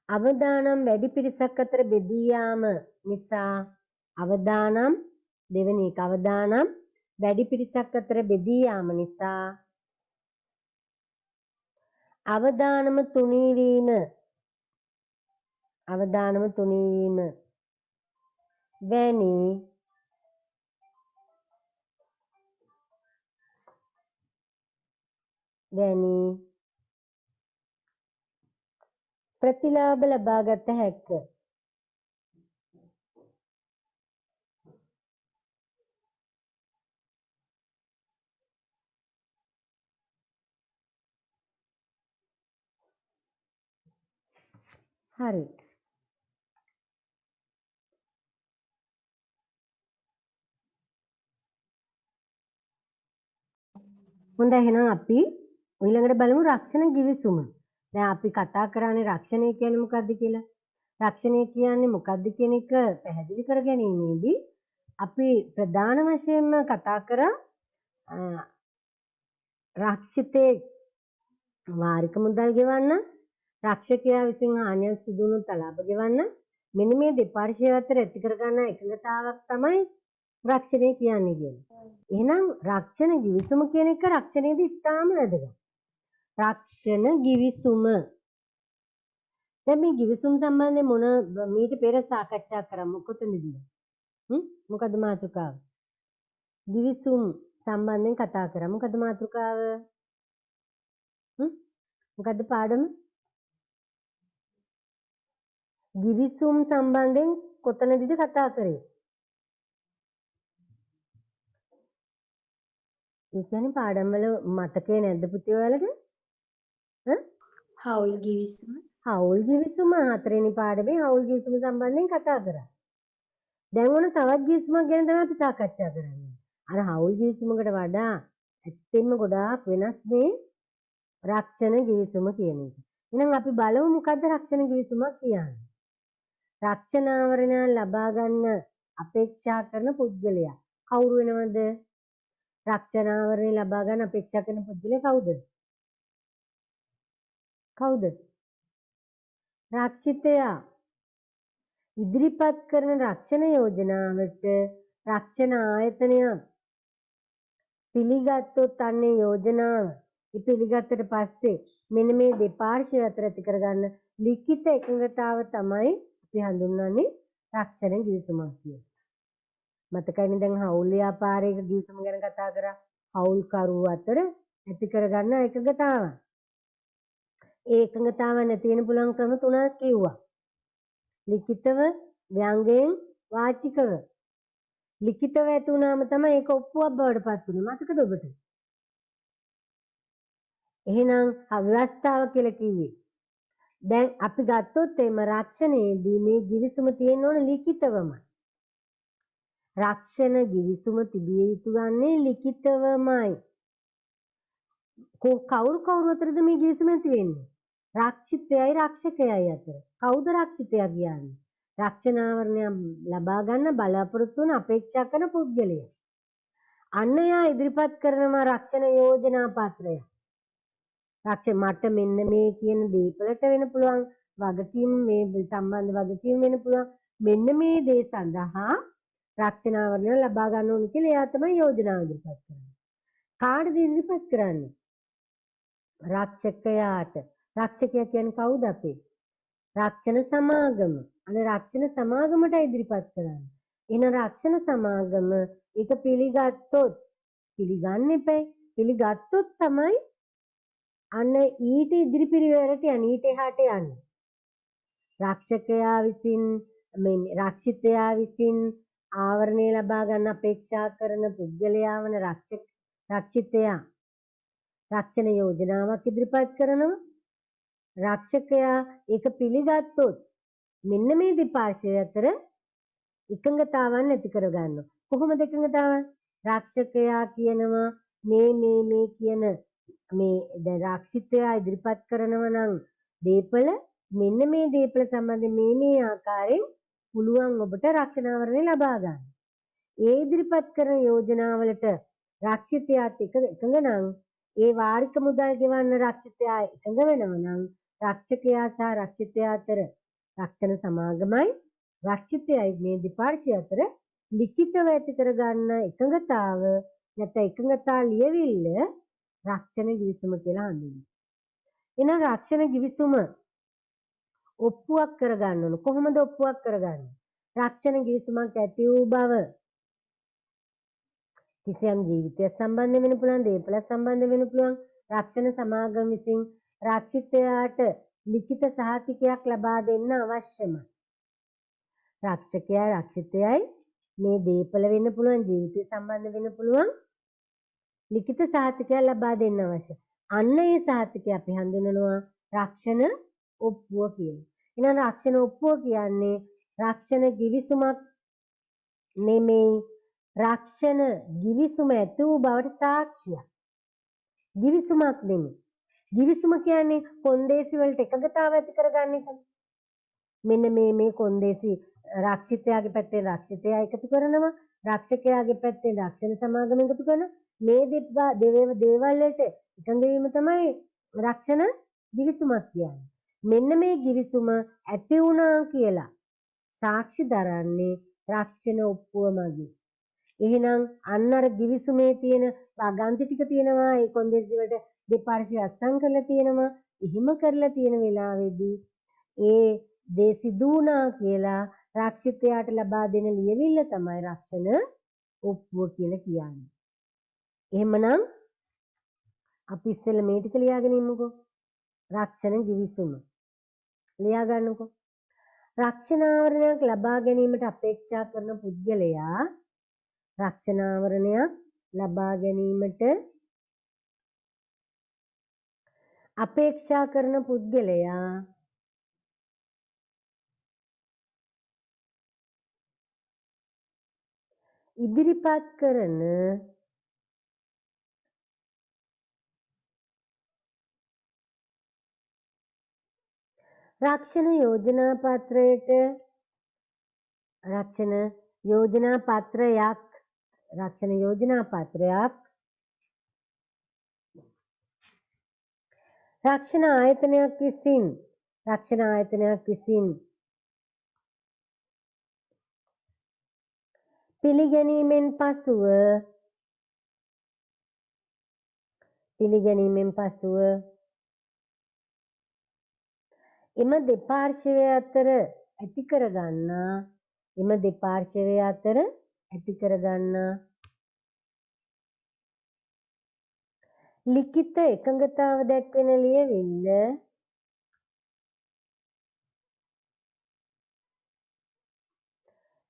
අවදානම් වැඩි පිරිසක් අතර බෙදී යාම නිසා අවදානම තුනී වීම වැනි වැනි ප්‍රතිලාභ ලබා ගත හැක. හරි. හොඳයි එහෙනම් අපි ඊළඟට බලමු රක්ෂණ ගිවිසුම. දැන් අපි කතා කරන්නේ රක්ෂණය කියන්නේ මොකක්ද කියලා. රක්ෂණය කියන්නේ මොකක්ද කියන එක පැහැදිලි කර ගැනීමේදී අපි ප්‍රධාන වශයෙන්ම කතා කරා රක්ෂිතේ වාරික මුදල් ගෙවන්න, රක්ෂකයා විසින් හානියක් සිදු වුණොත් අලාභ ගෙවන්න. මෙන්න මේ දෙපාර්ශ්වය අතර ඇති කර ගන්න එකඟතාවක් තමයි රක්ෂණය කියන්නේ කියන්නේ. එහෙනම් රක්ෂණ ගිවිසුම කියන එක රක්ෂණයේදී ඉතාම වැදගත්. රක්ෂණ ගිවිසුම. දැන් මේ ගිවිසුම් සම්බන්ධයෙන් මොන මීට පෙර සාකච්ඡා කරමු කොතනද? මොකද මාතෘකාව? ගිවිසුම් සම්බන්ධයෙන් කතා කරා. මොකද මාතෘකාව? මොකද්ද පාඩම? ගිවිසුම් සම්බන්ධයෙන් කොතනදද කතා කරේ? ඒ කියන්නේ පාඩම් වල මතකේ නැද්ද පුතේ ඔයාලට? හවුල් ගිවිසුම. හවුල් ගිවිසුම හතරවෙනි පාඩමේ හවුල් ගිවිසුම සම්බන්ධයෙන් කතා කරා. දැන් ඕන තවත් ගිවිසුමක් ගැන තමයි අපි සාකච්ඡා කරන්නේ. අර හවුල් ගිවිසුමකට වඩා ඇත්තෙන්ම ගොඩාක් වෙනස් මේ රක්ෂණ ගිවිසුම කියන එක. එහෙනම් අපි බලමු මොකද්ද රක්ෂණ ගිවිසුමක් කියන්නේ. රක්ෂණ ආවරණය ලබා ගන්න අපේක්ෂා කරන පුද්ගලයා කවුරු වෙනවද? රක්ෂණ ආවරණය ලබා ගන්න අපේක්ෂා කරන පුද්ගලයා කවුද? කවුද? රක්ෂිතයා. ඉදිරිපත් කරන රක්ෂණ යෝජනාවට රක්ෂණ ආයතනය පිළිගත්තොත් අන්නේ යෝජනාව පිළිගත්තට පස්සේ මෙන්න මේ දෙපාර්ශ්වය අතර ඇති කරගන්න ලිඛිත එකඟතාව තමයි අපි හඳුන්වන්නේ රක්ෂණ ගිවිසුමක් කියලා. මතකයිනේ දැන් හවුල් ව්‍යාපාරයක ගිවිසුම ගැන කතා කරා. හවුල්කරුවෝ අතර ඇති කරගන්න එකඟතාව. ඒ එකඟතාව නැති වෙන පුළුවන් ක්‍රම තුනක් කිව්වා. ලිඛිතව, ව්‍යංගයෙන්, වාචිකව. ලිඛිතව ඇති වුණාම තමයි ඒක ඔප්පුවක් බවට පත් වෙන්නේ. මතකද ඔබට? එහෙනම් අවස්ථාව කියලා කිව්වේ. දැන් අපි ගත්තොත් එම රක්ෂණයේදී මේ ගිවිසුම තියෙන්න ඕන ලිඛිතවමයි. රක්ෂණ ගිවිසුම තිබිය යුතු ගන්නේ ලිඛිතවමයි. කවුරු අතරද මේ ගිවිසුම ඇති වෙන්නේ? රක්ෂිතයයි රක්ෂකයයි අතර. කවුද රක්ෂිතයා කියන්නේ? රක්ෂණ ආවරණය ලබා ගන්න බලාපොරොත්තු වන අපේක්ෂා කරන පුද්ගලයා. අන්න එයා ඉදිරිපත් කරනවා රක්ෂණ යෝජනා පත්‍රය. මට මෙන්න මේ කියන දීපලට වෙන්න පුළුවන් වගකීම් මේ සම්බන්ධ වගකීම් වෙන්න පුළුවන් මෙන්න මේ දේ සඳහා රක්ෂණ ආවරණය ලබා ගන්න ඕන කියලා එයා තමයි යෝජනාව ඉදිරිපත් කරන්නේ. කාටද ඉදිරිපත් කරන්නේ? රක්ෂකයාට. රක්ෂකයා කියන්නේ කවුද අපේ? රක්ෂණ සමාගම. අනේ රක්ෂණ සමාගමට ඉදිරිපත් කරන්නේ. එහෙනම් රක්ෂණ සමාගම ඒක පිළිගත්තොත් පිළිගන්න එපා. පිළිගත්තොත් තමයි අන්න ඊට ඉදිරි පිරිවෙලට යන්නේ ඊට එහාට යන්නේ. රක්ෂකයා විසින් රක්ෂිතයා විසින් ආවරණය ලබා ගන්න අපේක්ෂා කරන පුද්ගලයා වන රක්ෂිතයා රක්ෂණ යෝජනාවක් ඉදිරිපත් කරනවා. රක්ෂකයා ඒක පිළිගත්තොත් මෙන්න මේ දෙපාර්ශ්වය අතර එකඟතාවක් ඇති කරගන්නවා. කොහොමද එකඟතාවක්? රක්ෂකයා කියනවා මේ කියන මේ දැන් රක්ෂිතයා ඉදිරිපත් කරනවා නම් දීපල මෙන්න මේ දීපල සම්බන්ධයෙන් මේ ආකාරයෙන් පුළුවන් ඔබට රක්ෂණ ආවරණය ලබා ගන්න. ඒ ඉදිරිපත් කරන යෝජනාවලට රක්ෂිතයාත් එකඟ නම් ඒ වාරික මුදල් ගෙවන්න රක්ෂිතයා එකඟ වෙනවා නම් රක්ෂකයා සහ රක්ෂිතයා අතර රක්ෂණ සමාගමයි රක්ෂිතයයි මේ දෙපාර්ශ්වය අතර ලිඛිතව ඇති කරගන්න එකඟතාව නැත්නම් එකඟතා ලියවිල්ල රක්ෂණ ගිවිසුම කියලා හඳුන්වනවා. එහෙනම් රක්ෂණ ගිවිසුම ඔප්පුවක් කරගන්න ඕන. කොහොමද ඔප්පුවක් කරගන්නේ? රක්ෂණ ගිවිසුමක් ඇති වූ බව කිසියම් ජීවිතයක් සම්බන්ධ වෙන්න පුළුවන්, දේපලක් සම්බන්ධ වෙන්න පුළුවන්, රක්ෂණ සමාගම විසින් රක්ෂිතයාට ලිඛිත සහතිකයක් ලබා දෙන්න අවශ්‍යමයි. රක්ෂකයා රක්ෂිතයයි මේ දීපල වෙන්න පුළුවන්, ජීවිතය සම්බන්ධ වෙන්න පුළුවන් ලිඛිත සහතිකයක් ලබා දෙන්න අවශ්‍යයි. අන්න ඒ සහතිකය අපි හඳුනනවා රක්ෂණ ඔප්පුව කියලා. එහෙනම් රක්ෂණ ඔප්පුව කියන්නේ රක්ෂණ ගිවිසුමක් නෙමෙයි, රක්ෂණ ගිවිසුම ඇති වූ බවට සාක්ෂියක්. ගිවිසුමක් නෙමෙයි. ගිවිසුම කියන්නේ කොන්දේසි වලට එකඟතාව ඇති කරගන්න එක. මෙන්න මේ කොන්දේසි රක්ෂිතයාගේ පැත්තෙන් රක්ෂිතයා එකතු කරනවා, රක්ෂකයාගේ පැත්තෙන් රක්ෂණ සමාගම එකතු කරනවා. මේ දේවල් වලට එකඟ වීම තමයි රක්ෂණ ගිවිසුමක් කියන්නේ. මෙන්න මේ ගිවිසුම ඇති වුණා කියලා සාක්ෂි දරන්නේ රක්ෂණ ඔප්පුව මගින්. එහෙනම් අන්න අර ගිවිසුමේ තියෙන වගන්ති ටික තියෙනවා, ඒ කොන්දේසි වලට දෙපාර්ශ්වය අත්සන් කරලා තියෙනවා. එහෙම කරලා තියෙන වෙලාවේදී ඒ දේ සිදු වුණා කියලා රක්ෂිතයාට ලබා දෙන ලියවිල්ල තමයි රක්ෂණ ඔප්පුව කියලා කියන්නේ. එහෙමනම් අපි ඉස්සෙල්ලා මේ ටික ලියාගෙන ඉමුකෝ. රක්ෂණ ගිවිසුම ලියා ගන්නකෝ. රක්ෂණාවරණයක් ලබා ගැනීමට අපේක්ෂා කරන පුද්ගලයා රක්ෂණාවරණයක් ලබා ගැනීමට අපේක්ෂා කරන පුද්ගලයා ඉදිරිපත් කරන රක්ෂණ යෝජනා පත්‍රයට රක්ෂණ යෝජනා පත්‍රයක් රක්ෂණ ආයතනයක් විසින් පිළිගැනීමෙන් පසුව එම දෙපාර්ශ්වය අතර ඇති කරගන්නා ලිඛිත එකඟතාව දැක්වෙන ලියවිල්ල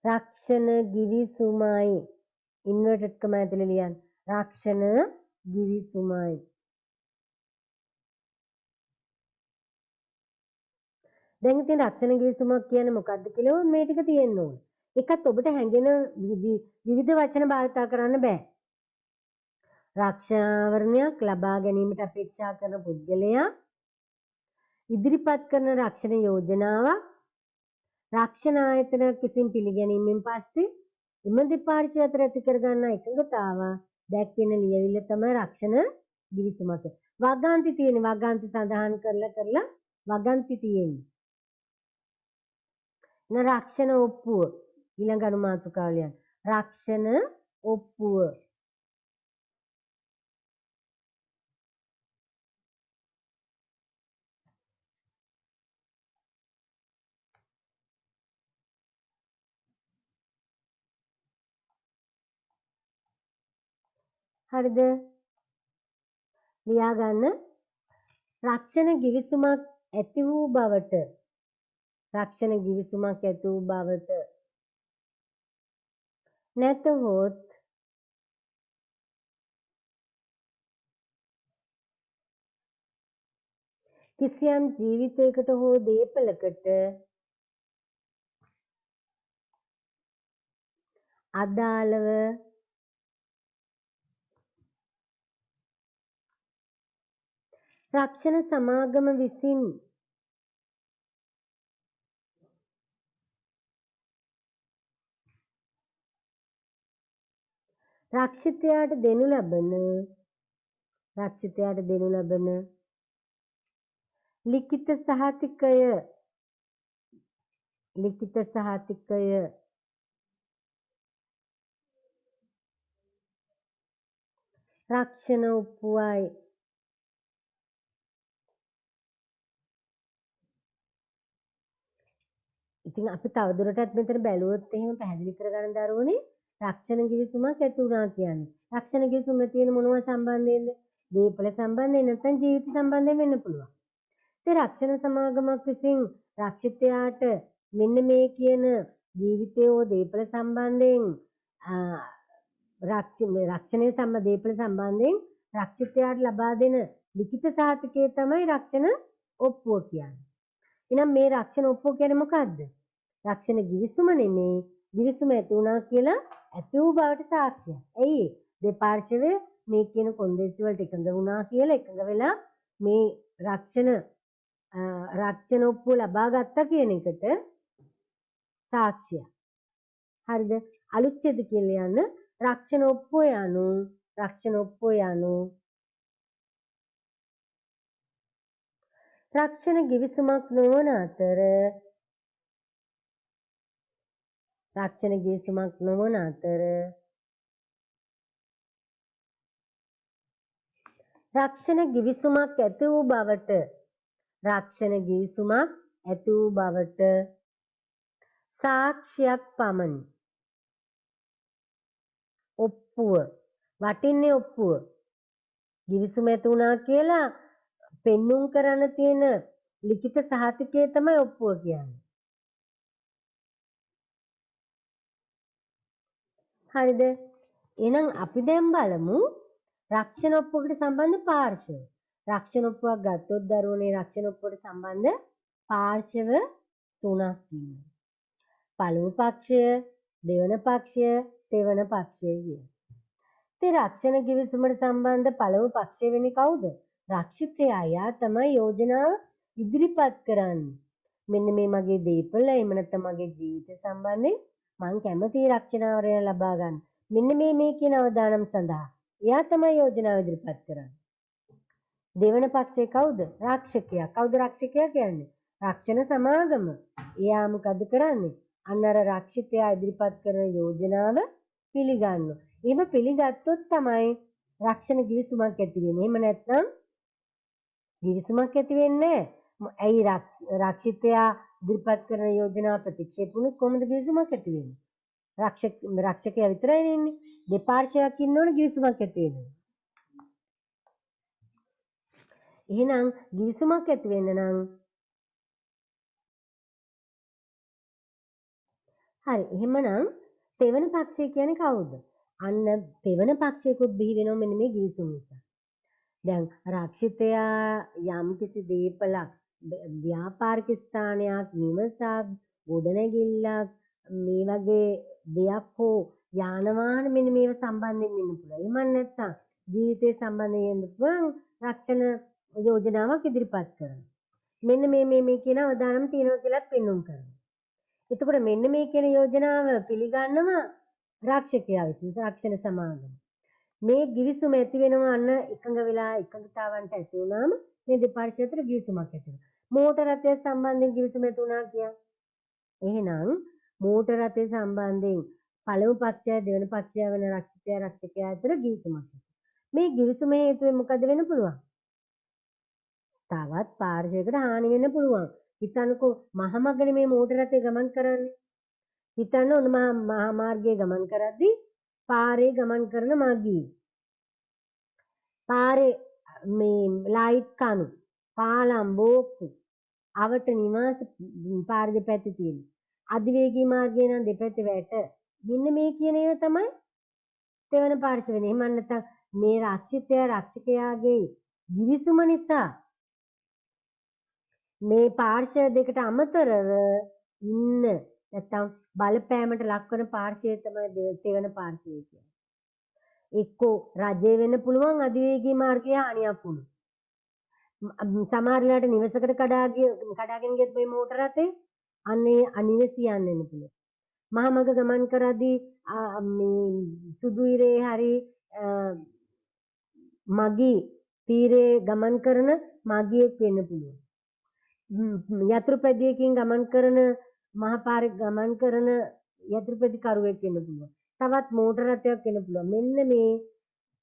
රක්ෂණ ගිවිසුමයි. ඉන්වර්ටඩ් කම ඇතුලේ ලියන්න. රක්ෂණ ගිවිසුමයි. දැන් ඉතින් රක්ෂණ ගිවිසුමක් කියන්නේ මොකක්ද කියලා මේ ටික තියෙන්න ඕන. ඒකත් ඔබට හැඟෙන විවිධ වචන භාවිත කරන්න බෑ. රක්ෂණාවරණයක් ලබා ගැනීමට අපේක්ෂා කරන පුද්ගලයා ඉදිරිපත් කරන රක්ෂණ යෝජනාවක් රක්ෂණ ආයතනයක් විසින් පිළිගැනීමෙන් පස්සේ එම දෙපාර්ශ්වය අතර ඇති කරගන්නා එකඟතාව දැක්වෙන ලියවිල්ල තමයි රක්ෂණ ගිවිසුමක්. වගන්ති සඳහන් කරලා වගන්ති තියෙන්නේ. රක්ෂණ ඔප්පුව ඊළඟ අනුමාතුකාව ලියන්න. රක්ෂණ ඔප්පුව හරිද? ලියා ගන්න. රක්ෂණ ගිවිසුමක් ඇති වූ බවට නැතහොත් කිසියම් ජීවිතයකට හෝ දේපලකට අදාළව රක්ෂණ සමාගම විසින් රක්ෂිතයාට දෙනු ලබන ලිඛිත සහතිකය රක්ෂණ ඔප්පුවයි. ඉතින් අපි තවදුරටත් මෙතන බැලුවොත් එහෙම පැහැදිලි කරගන්න දරුවනේ රක්ෂණ ගිවිසුමක් ඇති වුණා කියන්නේ. රක්ෂණ ගිවිසුම තියෙන මොනවා සම්බන්ධයෙන්ද? දීපල සම්බන්ධයෙන් නැත්නම් ජීවිත සම්බන්ධයෙන් වෙන්න පුළුවන්. ඒ රක්ෂණ සමාගමක් විසින් රක්ෂිතයාට මෙන්න මේ කියන ජීවිතය හෝ දීපල සම්බන්ධයෙන් රක්ෂණය දීපල සම්බන්ධයෙන් රක්ෂිතයාට ලබා දෙන ලිඛිත සහතිකය තමයි රක්ෂණ ඔප්පුව කියන්නේ. එහෙනම් මේ රක්ෂණ ඔප්පුව කියන්නේ මොකද්ද? රක්ෂණ ගිවිසුම නෙමේ. ගිවිසුම ඇති වුණා කියලා ඇති වූ බවට සාක්ෂියක්. ඇයි දෙපාර්ශ්වය මේ කියන කොන්දේසි වලට එකඟ වුණා කියලා එකඟ වෙලා මේ රක්ෂණ ඔප්පුව ලබා ගත්තා කියන එකට සාක්ෂියක්. හරිද? අලුච්ඡේද කියලා යන රක්ෂණ ඔප්පුව යනු රක්ෂණ ගිවිසුමක් නොවන අතර රක්ෂණ ගිවිසුමක් ඇති වූ බවට සාක්ෂියක් පමණි. ඔප්පුව වටින්නේ ඔප්පුව ගිවිසුම ඇති වුණා කියලා පෙන්눔 කරන්න තියෙන ලිඛිත සහතිකය තමයි ඔප්පුව කියන්නේ. හරිද? එහෙනම් අපි දැන් බලමු රක්ෂණ ඔප්පුවකට සම්බන්ධ පාර්ශ්ව. රක්ෂණ ඔප්පුවක් ගත්තොත් දරුවනේ රක්ෂණ ඔප්පුවට සම්බන්ධ පාර්ශ්ව 3ක් ඉන්නවා. පළමු පක්ෂය, දෙවන පක්ෂය, තෙවන පක්ෂය කියන. ඉතින් රක්ෂණ ගිවිසුමට සම්බන්ධ පළමු පක්ෂය වෙන්නේ කවුද? රක්ෂිතයා. යා තමයි යෝජනාව ඉදිරිපත් කරන්නේ. මෙන්න මේ මගේ දීපල එහෙම නැත්නම් මගේ ජීවිත සම්බන්ධයෙන් මම කැමති රක්ෂණාවරණය ලබා ගන්න. මෙන්න මේ කියන අවදානම් සඳහා එයා තමයි යෝජනාව ඉදිරිපත් කරන්නේ. දෙවන පක්ෂය කවුද? රක්ෂකයා. කවුද රක්ෂකයා කියන්නේ? රක්ෂණ සමාගම. එයා මොකද කරන්නේ? අන්න අර රක්ෂිතයා ඉදිරිපත් කරන යෝජනාව පිළිගන්නවා. එහෙම පිළිගත්තොත් තමයි රක්ෂණ ගිවිසුමක් ඇති වෙන්නේ. එහෙම නැත්නම් ගිවිසුමක් ඇති වෙන්නේ නැහැ. ඇයි රක්ෂිතයා ඉදිරිපත් කරන යෝජනාව ප්‍රතික්ෂේප වුණොත් කොහොමද ගිවිසුමක් ඇති වෙන්නේ? රක්ෂකයා විතරයි ඉන්නේ. දෙපාර්ශ්වයක් ඉන්නවනේ ගිවිසුමක් ඇති වෙන්නේ. එහෙනම් ගිවිසුමක් ඇති වෙන්න නම් හරි. එහෙමනම් තෙවන පක්ෂය කියන්නේ කවුද? අන්න තෙවන පක්ෂයකුත් බිහි වෙනවා මෙන්න මේ ගිවිසුම නිසා. දැන් රක්ෂිතයා යම් කිසි දීපලක් ව්‍යාපාරික ස්ථානයක් නිවසක් ගොඩනැගිල්ලක් මේ වගේ දෙයක් හෝ යාන වාහන මෙන්න මේව සම්බන්ධයෙන් වෙන්න පුළුවන්. එහෙම නැත්නම් ජීවිතය සම්බන්ධයෙන් වෙන්න පුළුවන් රක්ෂණ යෝජනාවක් ඉදිරිපත් කරනවා. මෙන්න මේ කියන අවදානම් තියෙනවා කියලා පෙන්වන්න කරනවා. එතකොට මෙන්න මේ කියන යෝජනාව පිළිගන්නවා රක්ෂකයා විසින් රක්ෂණ සමාගම. මේ ගිවිසුම ඇති වෙනවා අන්න එකඟ වෙලා එකඟතාවන්ට ඇති වුණාම මේ දෙපාර්ශ්ව අතර ගිවිසුමක් ඇති වෙනවා. මෝටර රථය සම්බන්ධයෙන් ගිවිසුම ඇති වුණා කියන්නේ. එහෙනම් මෝටර රථය සම්බන්ධයෙන් පළමු පක්ෂය දෙවන පක්ෂය වෙන රක්ෂකයා අතර ගිවිසුමක්. මේ ගිවිසුම හේතුවෙන් මොකද වෙන්න පුළුවන්? තවත් පාර්ශ්වයකට හානි වෙන්න පුළුවන්. හිතන්නකෝ මහමගනේ මේ මෝටර රථය ගමන් කරන්නේ. හිතන්න ඔන්න මහා මාර්ගයේ ගමන් කරද්දී පාරේ ගමන් කරන මගී පාරේ මේ ලයිට් කණු පාලම් බෝක්කු අවට නිවාස පාර දෙපැත්තේ තියෙන අධිවේගී මාර්ගය නම් දෙපැත්තේ වැට මෙන්න මේ කියන ඒවා තමයි තෙවන පාර්ශ්ව වෙන්නේ. එහෙම නැත්නම් මේ රක්ෂකයාගේ ගිවිසුම නිසා මේ පාර්ශ්ව දෙකට අමතරව ඉන්න නැත්නම් බලපෑමට ලක්වන පාර්ශ්වය තමයි තෙවන පාර්ශ්වය කියන්නේ. එක්කෝ රජය වෙන්න පුළුවන් අධිවේගී මාර්ගයේ හානියක් වුණොත්. සමහර වෙලාවට නිවසකට කඩාගෙන ගියත් මේ මෝටර රථේ අන්නේ අනිවසියන් වෙන්න පුළුවන්. මහමග ගමන් කරද්දී මේ සුදු ඉරේ හරි මගී තීරේ ගමන් කරන මගියෙක් වෙන්න පුළුවන්. යතුරුපැදියකින් ගමන් කරන මහපාරේ ගමන් කරන යතුරුපැදිකරුවෙක් වෙන්න පුළුවන්. තවත් මෝටර රථයක් වෙන්න පුළුවන්. මෙන්න මේ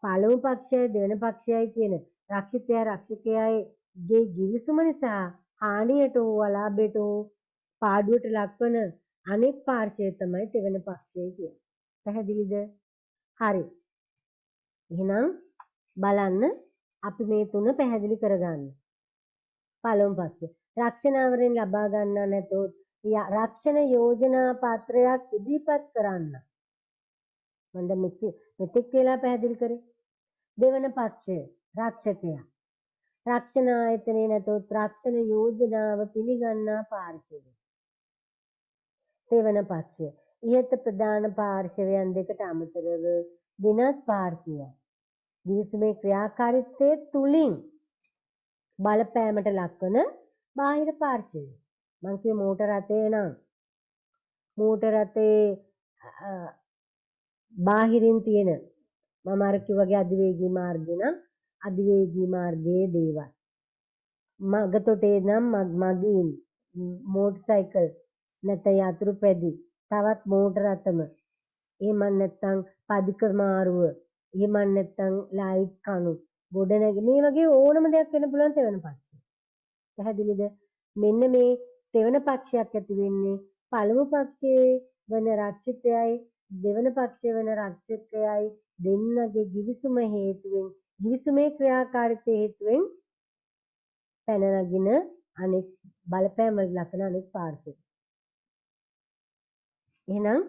පළමු පක්ෂයයි දෙවන පක්ෂයයි කියන රක්ෂකයාගේ ගිවිසුම නිසා හානියට හෝ අලාභයට හෝ පාඩුවට ලක්වන අනෙක් පාර්ශ්වය තමයි තෙවන පක්ෂය කියන්නේ. පැහැදිලිද? හරි. එහෙනම් බලන්න අපි මේ තුන පැහැදිලි කරගන්න. පළමු පක්ෂය. රක්ෂණාවරණය ලබා ගන්නා නැතොත් රක්ෂණ යෝජනා පත්‍රයක් ඉදිරිපත් කරන්න. මම දැන් මෙතෙක් කියලා පැහැදිලි කරේ. දෙවන පක්ෂය රක්ෂකයා. රක්ෂණ ආයතනයේ නැතොත් රක්ෂණ යෝජනාව පිළිගන්නා පාර්ශවය. දෙවන පක්ෂය ඉහත ප්‍රධාන පාර්ශවයන් දෙකට අමතරව වෙනත් පාර්ශවයක් ගිවිසුමේ ක්‍රියාකාරීත්වයේ තුලින් බලපෑමට ලක්වන බාහිර පාර්ශවය. මං කිය මෝටර රථය නම් මෝටර රථයේ බාහිරින් තියෙන මම අර කිව්වාගේ අධිවේගී මාර්ගය නම් අධිවේගී මාර්ගයේ දේවල්. මගතොටේ නම් මගීන් මෝටර් සයිකල් නැත්නම් යතුරු පැදි තවත් මෝටර රථම එහෙම නැත්නම් පදික මාරුව එහෙම නැත්නම් ලයිට් කණු ගොඩනැගි මේ වගේ ඕනම දෙයක් වෙන්න පුළුවන් තෙවන පක්ෂය. පැහැදිලිද? මෙන්න මේ තෙවන පක්ෂයක් ඇති වෙන්නේ පළමු පක්ෂයේ වන රක්ෂිතයයි දෙවන පක්ෂයේ වන රක්ෂකයයි දෙන්නගේ ගිවිසුම හේතුවෙන් ගිවිසුමේ ක්‍රියාකාරීත්වය හේතුවෙන් පැන නගින අනෙක් බලපෑම ලක්වන අනෙක් පාර්ශවය. එහෙනම්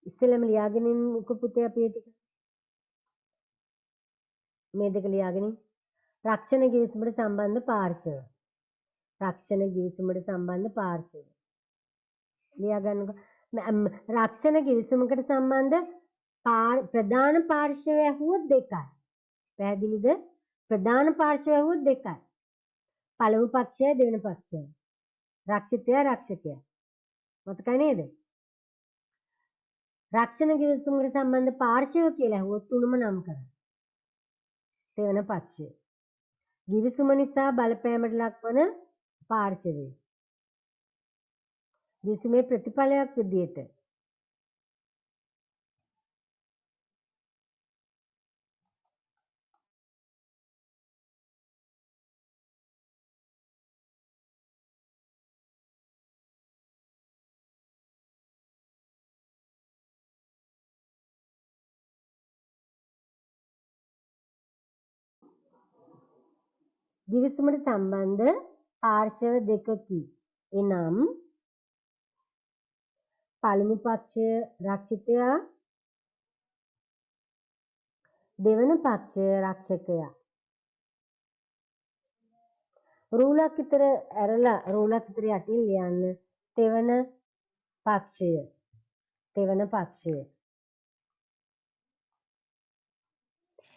ඉස්සෙල්ලාම ලියාගෙන ඉන්නකො පුතේ අපි ටික මේ දෙක ලියාගෙන රක්ෂණ ගිවිසුමට සම්බන්ධ පාර්ශව. රක්ෂණ ගිවිසුමට සම්බන්ධ පාර්ශව. ලියා ගන්නකො. රක්ෂණ ගිවිසුමකට සම්බන්ධ ප්‍රධාන පාර්ශවය ඇහුවොත් දෙකයි. පැහැදිලිද? ප්‍රධාන පාර්ශවය ඇහුවොත් දෙකයි. පළමු පක්ෂය දෙවෙනි පක්ෂය. රක්ෂිතයා රක්ෂකයා. මතකයි නේද? රක්ෂණ ගිවිසුමකට සම්බන්ධ පාර්ශව කියලා ඇහුවොත් තුනම නම් කරන්න. දෙවන පක්ෂය. ගිවිසුම නිසා බලපෑමට ලක්වන පාර්ශවය. ගිවිසුමේ ප්‍රතිඵලයක් විදියට ගිවිසුමට සම්බන්ධ පාර්ශව දෙකකි. එනම් පළමු පක්ෂය රක්ෂිතයා දෙවන පක්ෂය රක්ෂකයා. රූලක් විතර ඇරලා රූලක් විතර යටින් ලියන්න තෙවන පක්ෂය. තෙවන පක්ෂය.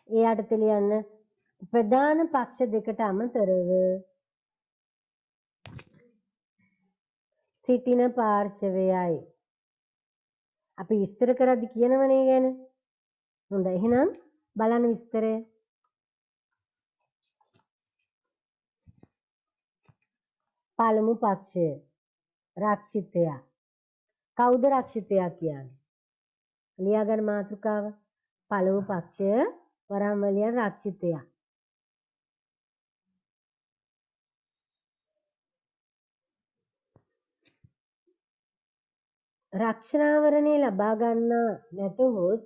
ඒ යටතේ ලියන්න ප්‍රධාන පක්ෂ දෙකට අමතරව සිටින පාර්ශවයයි. අපි විස්තර කරද්දි කියනවනේ ගැන. හොඳයි එහෙනම් බලන්න විස්තරය. පළමු පක්ෂය රක්ෂිතයා. කවුද රක්ෂිතයා කියන්නේ? ලියා ගන්න මාතෘකාව. පළමු පක්ෂය වරම් වලිය රක්ෂිතයා. රක්ෂණාවරණය ලබා ගන්නා නැතහොත්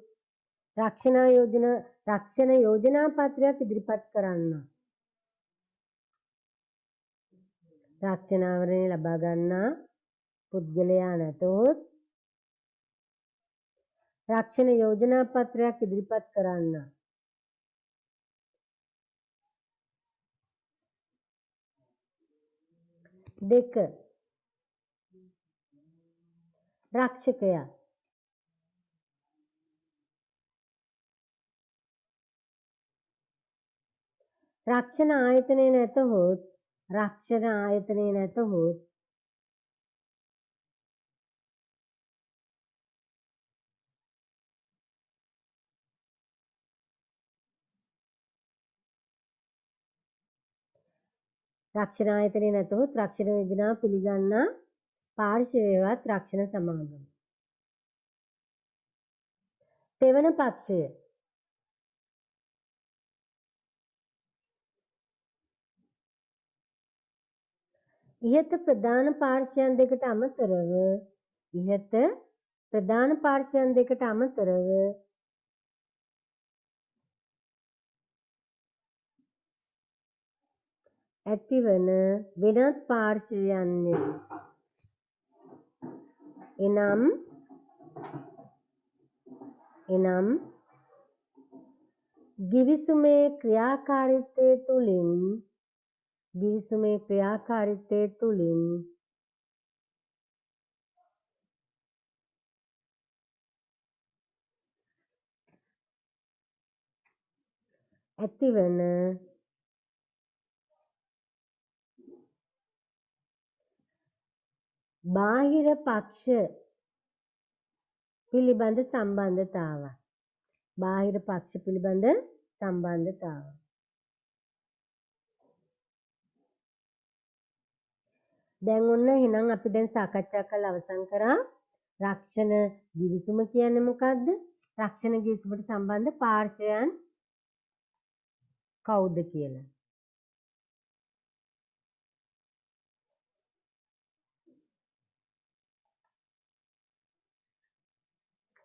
රක්ෂණ යෝජනා පත්‍රයක් ඉදිරිපත් කරන්න. රක්ෂණාවරණය ලබා ගන්නා පුද්ගලයා නැතහොත් රක්ෂණ යෝජනා පත්‍රයක් ඉදිරිපත් කරන්න. දෙක රක්ෂකයා. රක්ෂණ ආයතනය නැතහොත් රක්ෂණ ආයතනය නැතහොත් රක්ෂණ ආයතනය නැතහොත් රක්ෂණ යෝජනා පිළිගන්නා පාර්ශවයවත් රක්ෂණ සමාගම. තෙවන පක්ෂය ඉහත ප්‍රධාන පාර්ශවයන් දෙකට අමතරව ඇතිවන වෙනත් පාර්ශ්වයන්ය. එනම් ගිවිසුමේ ක්‍රියාකාරීත්වය තුළින් ඇතිවන බාහිර පක්ෂ පිළිබඳ සම්බන්ධතාව. දැන් ඔන්න එහෙනම් අපි දැන් සාකච්ඡා කරලා අවසන් කරා රක්ෂණ ගිවිසුම කියන්නේ මොකද්ද? රක්ෂණ ගිවිසුමට සම්බන්ධ පාර්ශ්වයන් කවුද කියලා.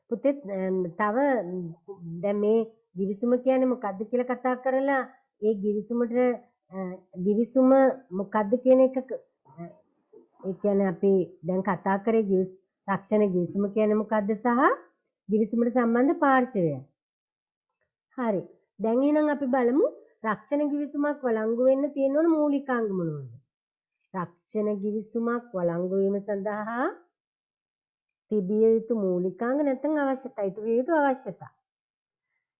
පුතේ තව දැන් මේ ගිවිසුම කියන්නේ මොකද්ද කියලා කතා කරලා ඒ ගිවිසුම මොකද්ද කියන එක ඒ කියන්නේ අපි දැන් කතා කරේ රක්ෂණ ගිවිසුම කියන්නේ මොකද්ද සහ ගිවිසුමට සම්බන්ධ පාර්ශ්වය. හරි. දැන් එහෙනම් අපි බලමු රක්ෂණ ගිවිසුමක් වළංගු වෙන්න තියෙන ඕන මූලිකාංග මොනවද? රක්ෂණ ගිවිසුමක් වළංගු වීම සඳහා තිබිය යුතු මූලිකාංග නැත්නම් අවශ්‍යතා ඉටු විය යුතු අවශ්‍යතා.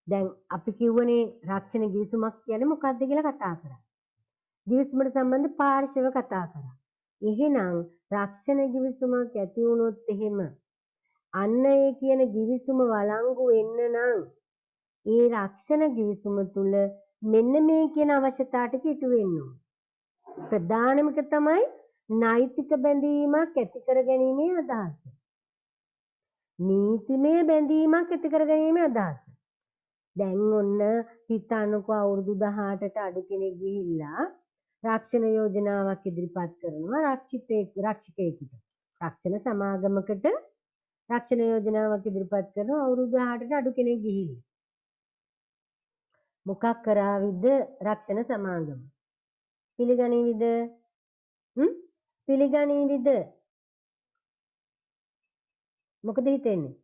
දැන් අපි කියවනේ රක්ෂණ ගිවිසුමක් කියන්නේ මොකක්ද කියලා කතා කරා. ගිවිසුමට සම්බන්ධ පාර්ශ්ව කතා කරා. එහෙනම් රක්ෂණ ගිවිසුමක් ඇති වුණොත් එහෙම අන්න ඒ කියන ගිවිසුම වළංගු වෙන්න නම් ඒ රක්ෂණ ගිවිසුම තුල මෙන්න මේ කියන අවශ්‍යතා ටික ඉටු වෙන්න ඕන. ප්‍රධානම එක තමයි නෛතික බැඳීමක් ඇති කර ගැනීමේ අදහස. නීතිමය බැඳීමක් ඇති කර ගැනීමේ අදහස. දැන් ඔන්න හිතන්නකෝ අවුරුදු 18ට අඩු කෙනෙක් ගිහිල්ලා රක්ෂණ යෝජනාවක් ඉදිරිපත් කරනවා රක්ෂකයෙකුට. රක්ෂණ සමාගමකට රක්ෂණ යෝජනාවක් ඉදිරිපත් කරනවා අවුරුදු 18ට අඩු කෙනෙක් ගිහිල්ලා. මොකක් කරාවිද රක්ෂණ සමාගම? පිළිගනීවිද? පිළිගනීවිද? මොකද හිතෙන්නේ?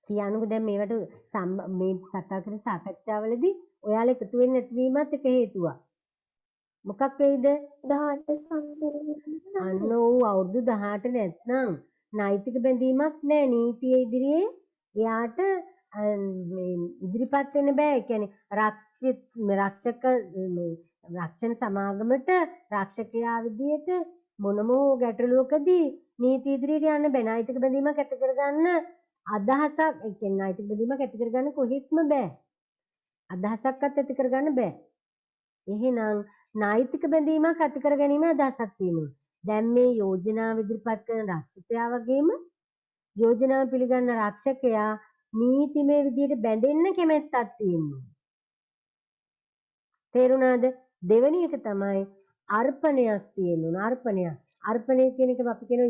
කියන්නකෝ දැන් මේවට මේ කතා කරන සාකච්ඡාවලදී ඔයාලා එකතු වෙන්නේ නැතිවීමත් එක හේතුවක්. මොකක් වෙයිද? 18 සම්පූර්ණ අන්න අවුරුදු 18 නැත්නම් නෛතික බැඳීමක් නැහැ නීතිය ඉදිරියේ එයාට මේ ඉදිරිපත් වෙන්න බෑ. ඒ කියන්නේ රක්ෂණ සමාගමට රක්ෂකයා විදියට මොනම ගැටලුවකදී නීති ඉදිරියට යන්න බෑ. නෛතික බැඳීමක් ඇති කරගන්න අදහසක් ඒ කියන්නේ නෛතික බැඳීමක් ඇති කරගන්න කොහෙත්ම බෑ. අදහසක්වත් ඇති කරගන්න බෑ. එහෙනම් නෛතික බැඳීමක් ඇති කර ගැනීම අදහසක් තියෙනවා. දැන් මේ යෝජනාව ඉදිරිපත් කරන රක්ෂකයා වගේම යෝජනාව පිළිගන්න රක්ෂකයා නීතිමය විදියට බැඳෙන්න කැමැත්තක් තියෙනවා. තේරුණාද? දෙවෙනි එක තමයි අර්පණයක් තියෙනවා. අර්පණය කියන එක අපි කියන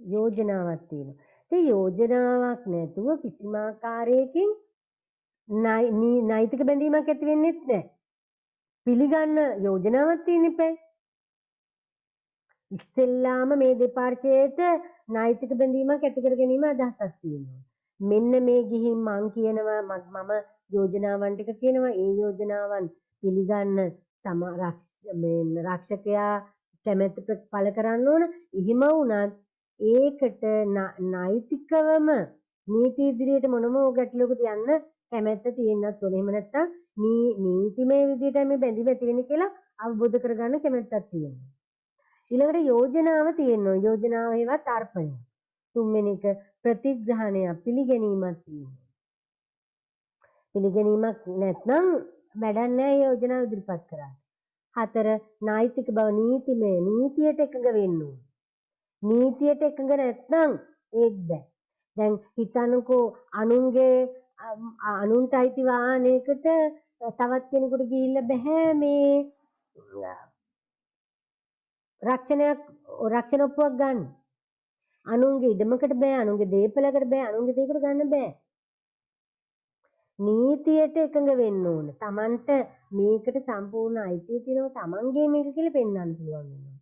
යෝජනාවක් තියෙනවා. ඒ යෝජනාවක් නැතුව කිසිම ආකාරයකින් නෛතික බැඳීමක් ඇති වෙන්නේ නැහැ. පිළිගන්න යෝජනාවක් තියෙන්න එපා. ඉස්සෙල්ලාම මේ දෙපාර්ශ්වයට නෛතික බැඳීමක් ඇති කර ගැනීම අදහසක් තියෙනවා. මෙන්න මේ ගිහින් මං කියනවා මම යෝජනාවන් ටික කියනවා. ඒ යෝජනාවන් පිළිගන්න රක්ෂකයා කැමැත්ත පළ කරන්න ඕන. එහෙම වුණත් ඒකට නෛතිකවම නීති ඉදිරියට මොනම ගැටලුවකට යන්න කැමැත්ත තියෙන්නත් ඕනේ. එහෙම නැත්නම් නීතිමය විදිහට මේ බැඳීම ඇති වෙන්නේ කියලා අවබෝධ කරගන්න කැමැත්තක් තියෙනවා. ඊළඟට යෝජනාව තියෙනවා. යෝජනාව හේවත් අර්පණය. තුන්වෙනි එක ප්‍රතිග්‍රහණය පිළිගැනීමක් තියෙනවා. පිළිගැනීමක් නැත්නම් වැඩක් නැහැ යෝජනාව ඉදිරිපත් කරාට. 4 නෛතික බව නීතියට එකඟ වෙන්න ඕනේ. නීතියට එකඟ නැත්නම් ඒත් බෑ. දැන් හිතන්නකෝ අනුන්ට අයිති වාහනයකට තවත් කෙනෙකුට ගිහිල්ලා බෑ මේ රක්ෂණ ඔප්පුවක් ගන්න. අනුන්ගේ ඉඩමකට බෑ, අනුන්ගේ දේපලකට බෑ, අනුන්ගේ දෙයකට ගන්න බෑ. නීතියට එකඟ වෙන්න ඕන. Tamanට මේකට සම්පූර්ණ අයිතිය තියෙනවා Tamanගේ මේක කියලා පෙන්වන්න පුළුවන් වෙනවා.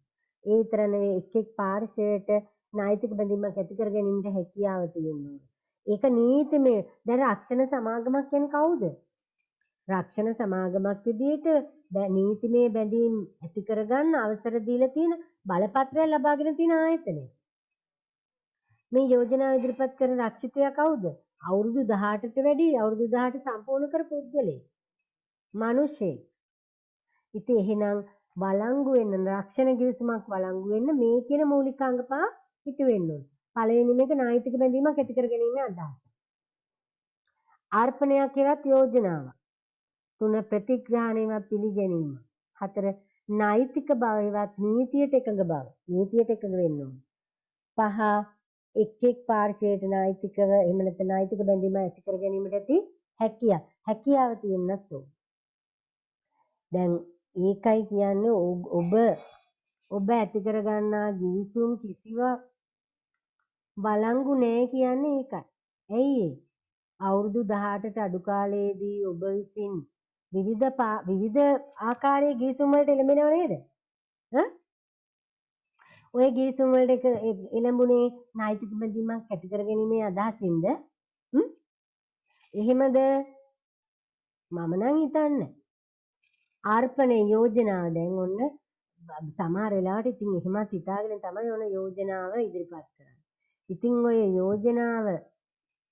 ඒ විතර නෙවෙයි එක් පාර්ශවයට නෛතික බැඳීමක් ඇති කර ගැනීමට හැකියාව තියෙනවා. ඒක නීතිමය. දැන් රක්ෂණ සමාගමක් කියන්නේ කවුද? රක්ෂණ සමාගමක් විදිහට නීතිමය බැඳීම් ඇති කරගන්න අවසර දීලා තියෙන බලපත්‍රය ලබාගෙන තියෙන ආයතනය. මේ යෝජනාව ඉදිරිපත් කරන රක්ෂිතයා කවුද? අවුරුදු 18ට වැඩි අවුරුදු 18 සම්පූර්ණ කර පුද්ගලෙක්. මිනිසෙක්. ඉතින් එහෙනම් වළංගු වෙන්න රක්ෂණ ගිවිසුමක් වළංගු වෙන්න මේ කියන මූලිකාංග පහ පිටු වෙන්න ඕන. පළවෙනි මේක නෛතික බැඳීමක් ඇති කර ගැනීමේ අදහස. අර්පණයක් කියලත් යෝජනාවක්. 3 ප්‍රතිග්‍රහණයවත් පිළිගැනීම. 4 නෛතික බවවත් නීතියට එකඟ බව. නීතියට එකඟ වෙන්න ඕන. 5 එක් පාර්ශවයට නෛතිකව එහෙම නැත්නම් නෛතික බැඳීම ඇති කර ගැනීමට ඇති හැකියාව තියෙන්නත් ඕන. දැන් ඒකයි කියන්නේ ඔබ ඇති කර ගන්නා ගිවිසුම් කිසිවක් වළංගු නෑ කියන්නේ ඒකයි. ඇයි ඒ? අවුරුදු 18ට අඩු කාලයේදී ඔබ විසින් විවිධ ආකාරයේ ගිවිසුම් වලට එළඹෙනව නේද? ඔය ගිවිසුම් වලට එළඹුණේ නෛතික බැඳීමක් ඇති කර ගැනීමේ අදහසින්ද? එහෙමද? මම නම් හිතන්නේ. අර්පණේ යෝජනාව දැන් ඔන්න සමහර වෙලාවට ඉතින් එහෙමත් හිතාගෙන තමයි ඔන්න යෝජනාව ඉදිරිපත් කරන්නේ. ඉතින් ඔය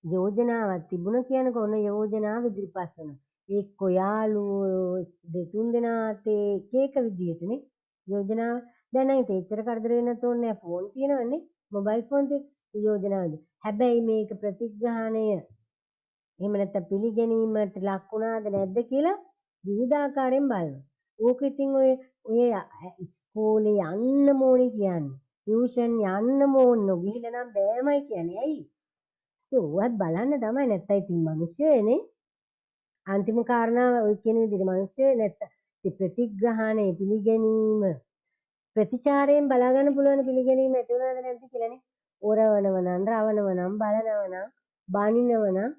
යෝජනාවක් තිබුණ කියනකොට ඔන්න යෝජනාව ඉදිරිපත් කරනවා. එක්ක යාළුවෝ දෙතුන් දෙනාට එක විදිහටනේ යෝජනාව. දැන් නම් එච්චර කරදර වෙන්නත් ඕනේ නැහැ. ෆෝන් තියෙනවනේ. මොබයිල් ෆෝන් යෝජනාවද. හැබැයි මේක ප්‍රතිග්‍රහණය එහෙම නැත්නම් පිළිගැනීමට ලක් වුණාද නැද්ද කියලා විවිධාකාරයෙන් බලනවා. ඕක ඉතින් ඔය ඉස්කෝලේ යන්න ඕනේ කියන්නේ. ටියුෂන් යන්න ඕන ගිහිල්ලා නම් බෑමයි කියන්නේ. ඇයි? ඒ ඔයත් බලන්න තමයි නැත්තම් ඉතින් මිනිස්සුනේ. අන්තිම කාරණාව ඔය කියන විදිහට මිනිස්සු නැත්තම් ප්‍රතිග්‍රහණය පිළිගැනීම ප්‍රතිචාරයෙන් බලා ගන්න පුළුවන් පිළිගැනීම ඇති වුණාද නැද්ද කියලානේ. ඕරවනව නම් රවණව නම් බලනව නම් බනිනව නම්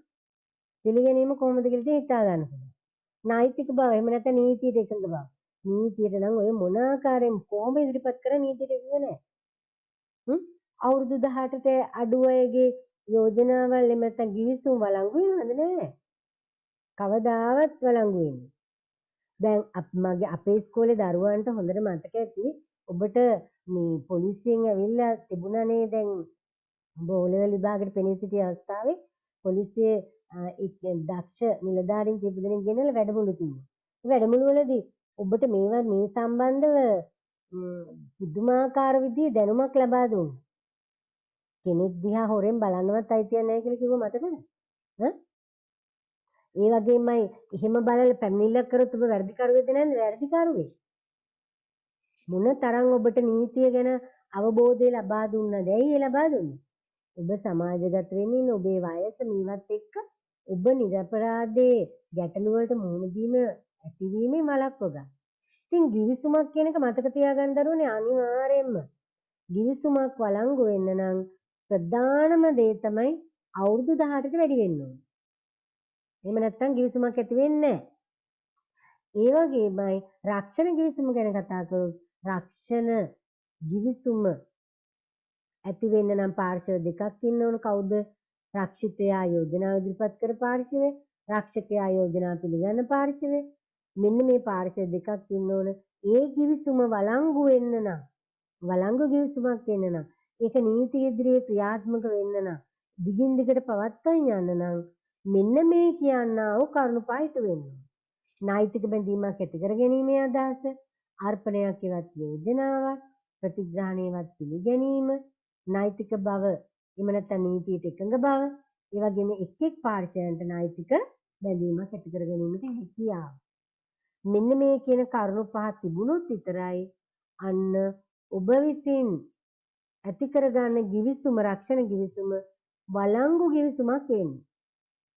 පිළිගැනීම කොහොමද කියලා හිතා ගන්න පුළුවන්. නෛතික බව එහෙම නැත්නම් නීතියට එකඟ බව. නීතියට නම් ඔය මොන ආකාරයෙන් කොහොම ඉදිරිපත් කර නීතියට එකඟ නැහැ. අවුරුදු 18ට අඩු අයගේ යෝජනාවල් එහෙම නැත්නම් ගිවිසුම් වළංගු වෙනවද නැහැ. කවදාවත් වළංගු වෙන්නේ. දැන් අපේ ඉස්කෝලේ දරුවන්ට හොඳට මතක ඇති ඔබට මේ පොලිසියෙන් ඇවිල්ලා තිබුණානේ දැන් ඔබ ඕලෙවල් විභාගයට පෙනී සිටි අවස්ථාවේ පොලිසියේ දක්ෂ නිලධාරීන් කීප දෙනෙක් ගෙනල්ලා වැඩමුළු තිබුණා. ඒ වැඩමුළු වලදී ඔබට මේ සම්බන්ධව පුදුමාකාර විදිහේ දැනුමක් ලබා දුන්නා. කෙනෙක් දිහා හොරෙන් බලන්නවත් අයිතියක් නැහැ කියලා කිව්ව මතකද? ඒ වගේමයි එහෙම බලලා පැමිණිල්ලක් කරොත් ඔබ වැඩිකරුවෙක්ද නැද්ද? වැඩිකරුවෙක්. මොන තරම් ඔබට නීතිය ගැන අවබෝධය ලබා දුන්නද? ඇයි ඒ ලබා දුන්නේ? ඔබ සමාජගත වෙන්නේ ඔබේ වයස මේවත් එක්ක ඔබ නිරපරාධයේ ගැටලු වලට මුහුණ දීම ඇතිවීමේ මලක් වගා. ඉතින් ගිවිසුමක් කියන එක මතක තියාගන්න දරුවනේ අනිවාර්යයෙන්ම. ගිවිසුමක් වළංගු වෙන්න නම් ප්‍රධානම දේ තමයි අවුරුදු 18ට වැඩි වෙන්න ඕනේ. එහෙම නැත්නම් ගිවිසුමක් ඇති වෙන්නේ නැහැ. ඒ වගේමයි රක්ෂණ ගිවිසුම ගැන කතා කරොත් රක්ෂණ ගිවිසුම ඇති වෙන්න නම් පාර්ශව දෙකක් ඉන්න ඕන. කවුද? රක්ෂිතයා යෝජනාව ඉදිරිපත් කර පාර්ශවය, රක්ෂකයා යෝජනාව පිළිගන්න පාර්ශවය. මෙන්න මේ පාර්ශව දෙකක් ඉන්න ඕන. ඒ ගිවිසුම වළංගු වෙන්න නම් වළංගු ගිවිසුමක් වෙන්න නම් ඒක නීති ඉදිරියේ ක්‍රියාත්මක වෙන්න නම් දිගින් දිගට පවත්වාගෙන යන්න නම් මෙන්න මේ කියනා වූ කරුණු පහිට වෙන්න ඕන. නෛතික බැඳීමක් ඇති කර ගැනීමේ අදහස, අර්පණයක් එවත් යෝජනාවක්, ප්‍රතිග්‍රහණයවත් පිළිගැනීම, නෛතික බව, එහෙම නැත්නම් නීතියට එකඟ බව, ඒ වගේම එක් පාර්ශවයන්ට නෛතික බැඳීමක් ඇති කර ගැනීමට හැකියාව. මෙන්න මේ කියන කරුණු පහ තිබුණොත් විතරයි අන්න ඔබ විසින් ඇති කරගන්න ගිවිසුම රක්ෂණ ගිවිසුම වළංගු ගිවිසුමක් වෙන්නේ.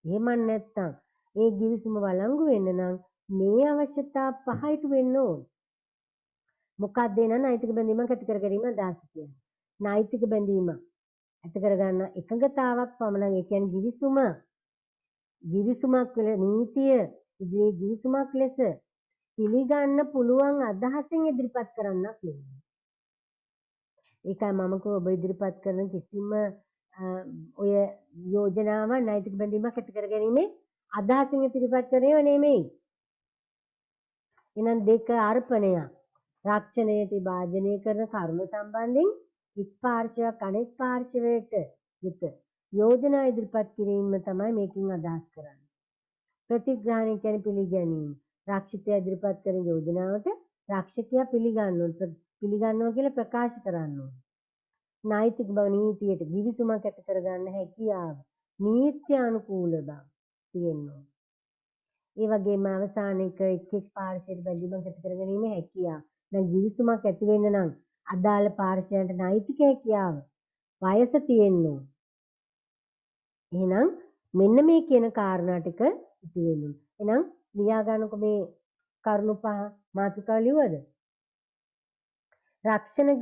එහෙම නැත්නම් ඒ ගිවිසුම වළංගු වෙන්න නම් මේ අවශ්‍යතා පහයිට වෙන්න ඕන. මොකක්ද එන නෛතික බැඳීමක් ඇති කර ගැනීම අදහස කියන්නේ. නෛතික බැඳීම ඇති කර ගන්න එකඟතාවක් පමණක් ඒ කියන්නේ ගිවිසුම ගිවිසුමක් වල නීතිය ඉදිරියේ ගිවිසුමක් ලෙස පිළිගන්න පුළුවන් අදහසින් ඉදිරිපත් කරන්නක් වෙන්නේ. ඒකයි මම කිව්ව ඔබ ඉදිරිපත් කරන කිසිම ඔය යෝජනාව නෛතික බැඳීමක් ඇති කරගැනීමේ අදහසින් ඉදිරිපත් කරේව නෙමෙයි. එහෙනම් දෙක අර්පණයක්. රක්ෂණයට භාජනය කරන කරුණු සම්බන්ධයෙන් එක් පාර්ශවයක් අනෙක් පාර්ශවයට යුත යෝජනා ඉදිරිපත් කිරීම තමයි මේකෙන් අදහස් කරන්නේ. ප්‍රතිග්‍රහණය කියන්නේ පිළිගැනීම. රක්ෂිතයා ඉදිරිපත් කරන යෝජනාවට රක්ෂකයා පිළිගන්නවා කියලා ප්‍රකාශ කරන්න ඕනේ. නෛතික බව නීතියට ගිවිසුමක් ඇති කරගන්න හැකියාව නීත්‍යානුකූල බව තියෙනවා. ඒ වගේම අවසානයේක එක් පාර්ශවයකට බැඳීමක් ඇති කරගැනීමේ හැකියාව. දැන් ගිවිසුමක් ඇති වෙන්න නම් අදාළ පාර්ශවයට නෛතික හැකියාව වයස තියෙනවා. එහෙනම් මෙන්න මේ කියන කාරණා ටික ඉටු වෙනවා. එහෙනම් ලියා ගන්නකො මේ කරුණු පහ මාතෘකාව ලියුවද? රක්ෂණ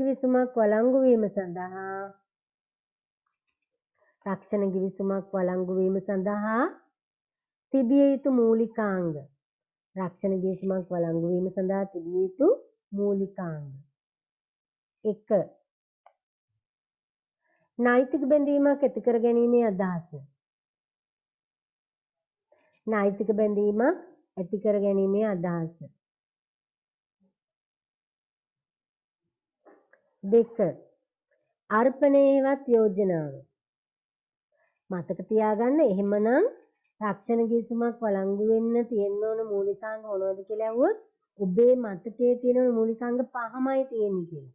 ගිවිසුමක් වළංගු වීම සඳහා තිබිය යුතු මූලිකාංග. රක්ෂණ ගිවිසුමක් වළංගු වීම සඳහා තිබිය යුතු මූලිකාංග. 1. නෛතික බැඳීමක් ඇති කර ගැනීමේ අදහස. නෛතික බැඳීමක් ඇති කර ගැනීමේ අදහස. 2. අර්පණයේවත් යෝජනාව. මතක තියාගන්න එහෙමනම් රක්ෂණ ගිවිසුමක් වළංගු වෙන්න තියෙන්න ඕන මූලිකාංග මොනවද කියලා ඇහුවොත් ඔබේ මතකයේ තියෙන මූලිකාංග පහමයි තියෙන්නේ කියලා.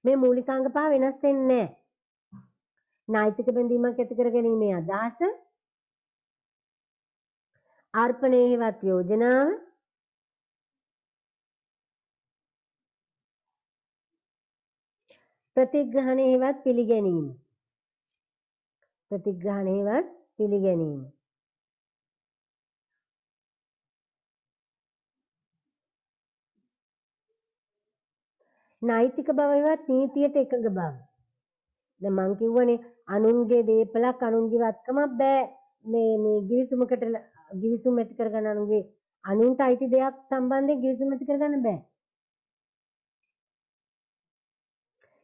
මේ මූලිකාංග පහ වෙනස් වෙන්නේ නැහැ. නෛතික බැඳීමක් ඇති කර ගැනීමේ අදහස, අර්පණයේවත් යෝජනාව, ප්‍රතිග්‍රහණයේවත් පිළිගැනීම. නෛතික බවවත් නීතියට එකඟ බව. දැන් මං කිව්වනේ අනුන්ගේ දීපලක් අනුන්ගේ වත්කමක් බෑ මේ ගිවිසුම ඇති කරගන්න අනුන්ට අයිති දෙයක් සම්බන්ධයෙන් ගිවිසුම ඇති කරගන්න බෑ.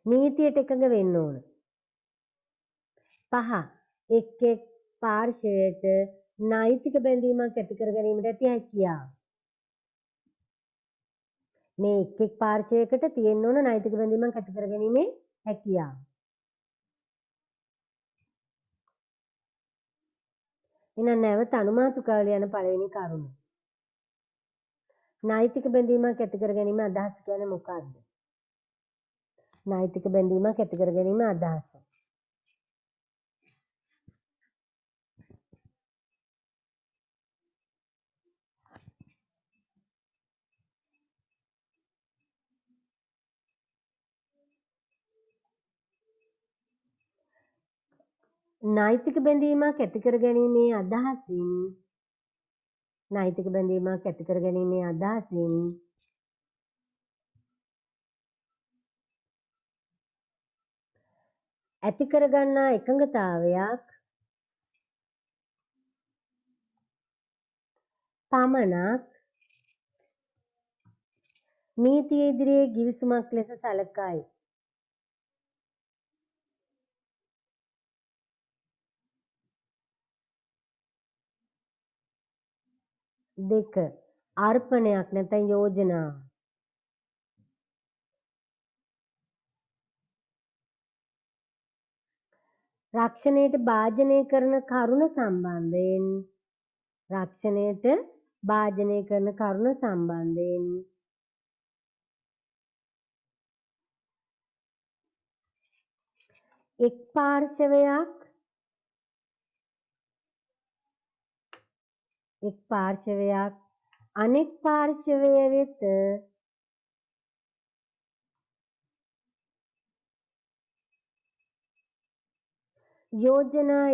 නීතියට එකඟ වෙන්න ඕන. 5. එක් පාර්ශවයට නෛතික බැඳීමක් ඇති කර ගැනීමට ඇති හැකියාව. මේ එක් පාර්ශවයකට තියෙන්න ඕන නෛතික බැඳීමක් ඇති කර ගැනීමේ හැකියාව. එහෙනම් නැවත අනුමාතුකාවල යන පළවෙනි කරුණ. නෛතික බැඳීමක් ඇති කර ගැනීම අදහස් කියන්නේ මොකක්ද? නෛතික බැඳීමක් ඇති කර ගැනීම අදහස. නෛතික බැඳීමක් ඇති කර ගැනීමේ අදහසින් ඇති කරගන්නා එකඟතාවයක් පමණක් නීතිය ඉදිරියේ ගිවිසුමක් ලෙස සැලකයි. 2. අර්පණයක් නැත්නම් යෝජනාව. රක්ෂණයට භාජනය කරන කරුණ සම්බන්ධයෙන් එක් පාර්ශවයක් අනෙක් පාර්ශවය වෙත යෝජනා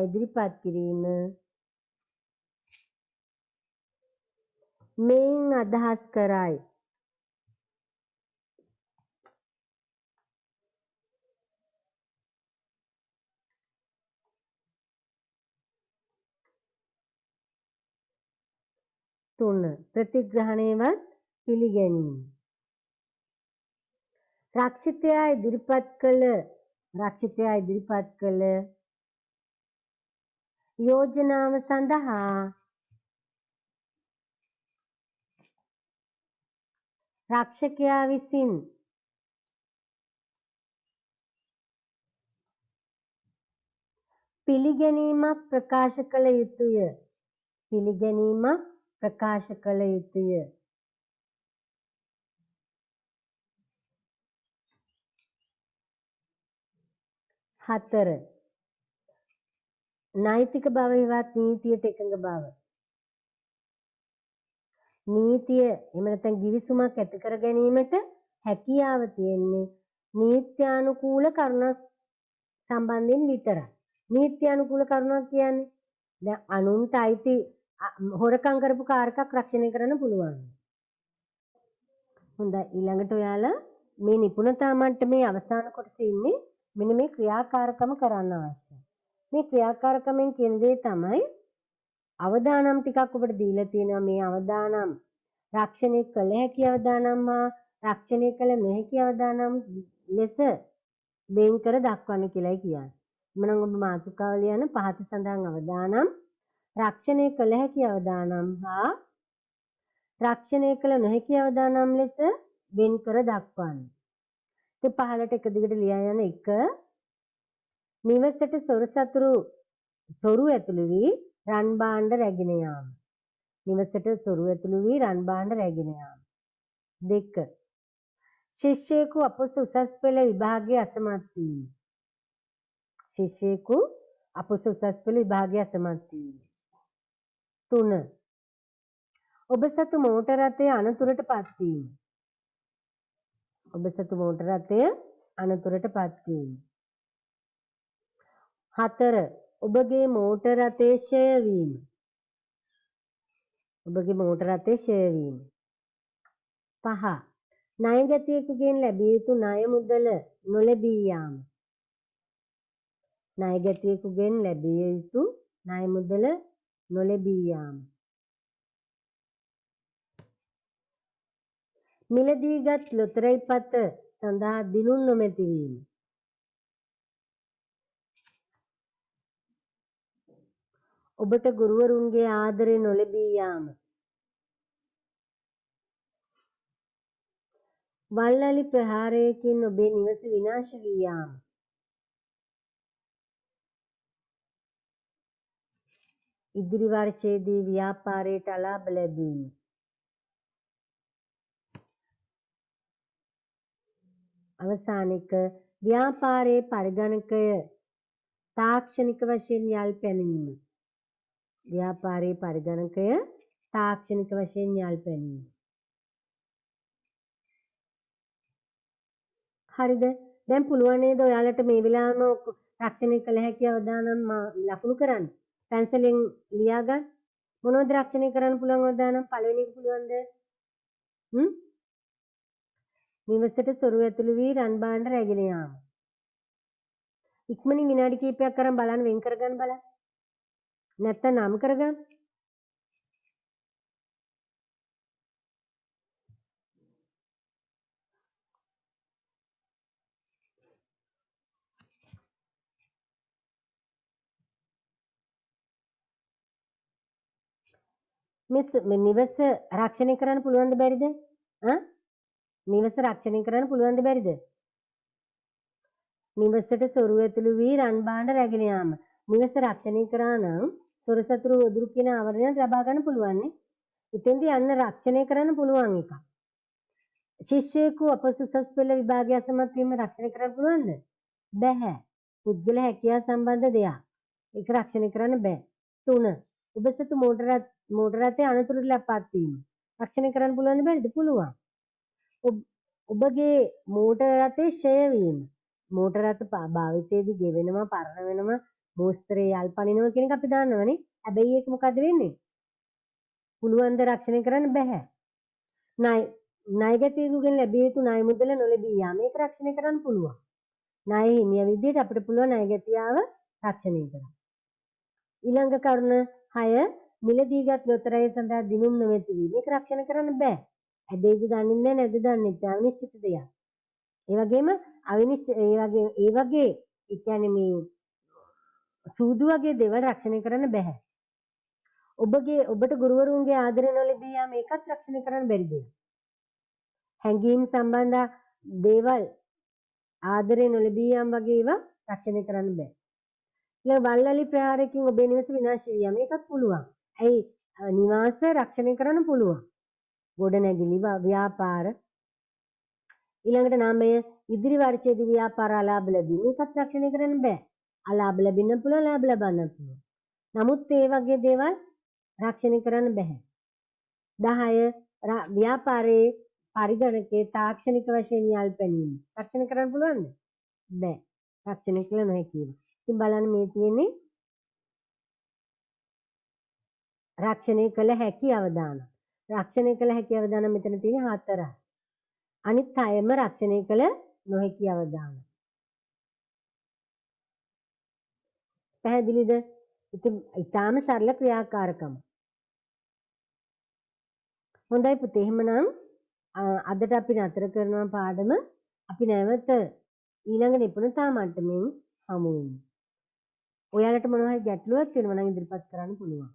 ඉදිරිපත් කිරීම මෙයින් අදහස් කරයි. 3 ප්‍රතිග්‍රහණයවත් පිළිගැනීම. රක්ෂිතයා ඉදිරිපත් කළ යෝජනාව සඳහා රක්ෂකයා විසින් පිළිගැනීමක් ප්‍රකාශ කළ යුතුය. 4 නෛතික බව හෙවත් නීතියට එකඟ බව. නීතිය එහෙම නැත්නම් ගිවිසුමක් ඇති කර ගැනීමට හැකියාව තියෙන්නේ නීත්‍යානුකූල කරුණක් සම්බන්ධයෙන් විතරයි. නීත්‍යානුකූල කරුණක් කියන්නේ දැන් අනුන්ට අයිති හොරකම් කරපු කාර් එකක් රක්ෂණය කරන්න පුළුවන්. හොඳයි ඊළඟට ඔයාලා මේ නිපුණතා මට්ටමේ අවසාන කොටසේ ඉන්නේ මෙන්න මේ ක්‍රියාකාරකම කරන්න අවශ්‍යයි. මේ ක්‍රියාකාරකමෙන් කියන දේ තමයි අවදානම් ටිකක් ඔබට දීලා තියෙනවා. මේ අවදානම් රක්ෂණය කළ හැකි අවදානම් හා රක්ෂණය කළ නොහැකි අවදානම් ලෙස වෙන් කර දක්වන්න කියලායි කියන්නේ. එමනම් ඔබ මාතෘකාව ලියන පහත සඳහන් අවදානම් රක්ෂණය කළ හැකි අවදානම් හා රක්ෂණය කළ නොහැකි අවදානම් ලෙස වෙන් කර දක්වන්න. ඉතින් පහලට එක දිගට ලියා යන 1 නිවසට සොරු ඇතුළු වී රන් භාණ්ඩ රැගෙන යාම. නිවසට සොරු ඇතුළු වී රන් භාණ්ඩ රැගෙන යාම. 2 ශිෂ්‍යයෙකු අපොස උසස් පෙළ විභාගයේ අසමත් වීම. ශිෂ්‍යයෙකු අපොස උසස් පෙළ විභාගයේ අසමත් වීම. 3 ඔබ සතු මෝටර රථය අනතුරට පත්වීම. ඔබ සතු මෝටර රථය අනතුරට පත්වීම. 4 ඔබගේ මෝටර රථයේ ක්ෂය වීම. ඔබගේ මෝටර රථයේ ක්ෂය වීම. 5 ණයගැතියෙකුගෙන් ලැබිය යුතු ණය මුදල නොලැබී යාම. ණයගැතියෙකුගෙන් ලැබිය යුතු ණය මුදල නොලැබී යාම. මිලදීගත් ලොතරැයි පත සඳහා දිනුම් නොමැති වීම. ඔබට ගුරුවරුන්ගේ ආදරය නොලැබී යාම. වල්ලලි ප්‍රහාරයකින් ඔබේ නිවස විනාශ වී යාම. ඉදිරි වර්ෂයේදී ව්‍යාපාරයට අලාභ ලැබීම. අවසාන එක ව්‍යාපාරයේ පරිගණකය තාක්ෂණික වශයෙන් යල් පැනීම. ව්‍යාපාරයේ පරිගණකය තාක්ෂණික වශයෙන් යල් පැනීම. හරිද? දැන් පුළුවන් නේද ඔයාලට මේ වෙලාවම රක්ෂණය කළ හැකි අවදානම් ලකුණු කරන්න? පැන්සලෙන් ලියා ගන්න. මොනවද රක්ෂණය කරන්න පුළුවන් අවදානම්? පළවෙනි එක පුළුවන්ද? නිවසට සොරු ඇතුළු වී රන් භාණ්ඩ රැගෙන යාම. ඉක්මනින් විනාඩි කිහිපයක් අරන් බලන්න වෙන් කරගන්න බලන්න. නැත්තම් නම් කරගන්න. මේ නිවස රක්ෂණය කරන්න පුළුවන්ද බැරිද? නිවස රක්ෂණය කරන්න පුළුවන්ද බැරිද? නිවසට සොරු ඇතුළු වී රන් භාණ්ඩ රැගෙන යාම. නිවස රක්ෂණය කරා නම් සොර සතුරු වදුරු කියන ආවරණයක් ලබා ගන්න පුළුවන් නේ. ඉතින්දී යන්න රක්ෂණය කරන්න පුළුවන් එකක්. ශිෂ්‍යයෙකු අපොස උසස් පෙළ විභාගය අසමත් වීම රක්ෂණය කරන්න පුළුවන්ද? බැහැ. පුද්ගල හැකියාව සම්බන්ධ දෙයක්. ඒක රක්ෂණය කරන්න බෑ. 3 ඔබ සතු මෝටර රථයේ අනතුරට ලක්පත් වීම. රක්ෂණය කරන්න පුළුවන්ද බැරිද? පුළුවන්. ඔබගේ මෝටර රථයේ ක්ෂය වීම. මෝටර රථ භාවිතයේදී ගෙවෙනවා, පරණ වෙනවා, මෝස්තරේ යල් පනිනවා කියන එක අපි දන්නවනේ. හැබැයි ඒක මොකද වෙන්නේ? පුළුවන් ද රක්ෂණය කරන්න බෑ. ණයගැතියෙකුගෙන් ලැබිය යුතු ණය මුදල නොලැබී යාම. මේක රක්ෂණය කරන්න පුළුවන්. ණය හිමියා විදිහට අපිට පුළුවන් ණයගැතියාව රක්ෂණය කරන්න. ඊළඟ කරුණ 6 මිලදීගත් ලොතරැය සඳහා දිනුම් නොමැති වීම. මේක රක්ෂණය කරන්න බෑ. ඇදෙයිද දන්නේ නැහැ නැද්ද දන්නේ නැහැ. අවිනිශ්චිත දෙයක්. ඒ වගේම ඒ වගේ ඒ කියන්නේ මේ සූදු වගේ දේවල් රක්ෂණය කරන්න බෑ. ඔබට ගුරුවරුන්ගේ ආදරය නොලැබී යාම ඒකත් රක්ෂණය කරන්න බැරි දෙයක්. හැඟීම් සම්බන්ධ දේවල් ආදරය නොලැබී යාම වගේ ඒවා රක්ෂණය කරන්න බෑ. ඊළඟ වල්වලි ප්‍රහාරයකින් ඔබේ නිවස විනාශ වී යාම ඒකත් පුළුවන්. ඇයි නිවාස රක්ෂණය කරන්න පුළුවන්. ගොඩනැගිලි ව්‍යාපාර ඊළඟට 9 ඉදිරි වර්ෂයේදී ව්‍යාපාර අලාභ ලැබීම ඒකත් රක්ෂණය කරන්න බෑ. අලාභ ලැබෙන්න පුළුවන් ලාභ ලබන්න පුළුවන්. නමුත් ඒ වගේ දේවල් රක්ෂණය කරන්න බෑ. 10 ව්‍යාපාරයේ පරිගණකයේ තාක්ෂණික වශයෙන් යල්පැනීම රක්ෂණය කරන්න පුළුවන්ද? බෑ. රක්ෂණය කළ නොහැකි ඒවා. ඉතින් බලන්න මේ තියෙන්නේ රක්ෂණය කළ හැකි අවදානම්. රක්ෂණය කළ හැකි අවදානම් මෙතන තියෙන 4. අනිත් 6ම රක්ෂණය කළ නොහැකි අවදානම්. පැහැදිලිද? ඉතින් ඊටාම සරල ක්‍රියාකාරකම. හොඳයි පුතේ එහෙමනම් අදට අපි නතර කරනවා පාඩම. අපි නැවත ඊළඟ නිපුණතා මට්ටමින් හමු වෙමු. ඔයාලට මොනවා හරි ගැටලුවක් තියෙනවා නම් ඉදිරිපත් කරන්න පුළුවන්.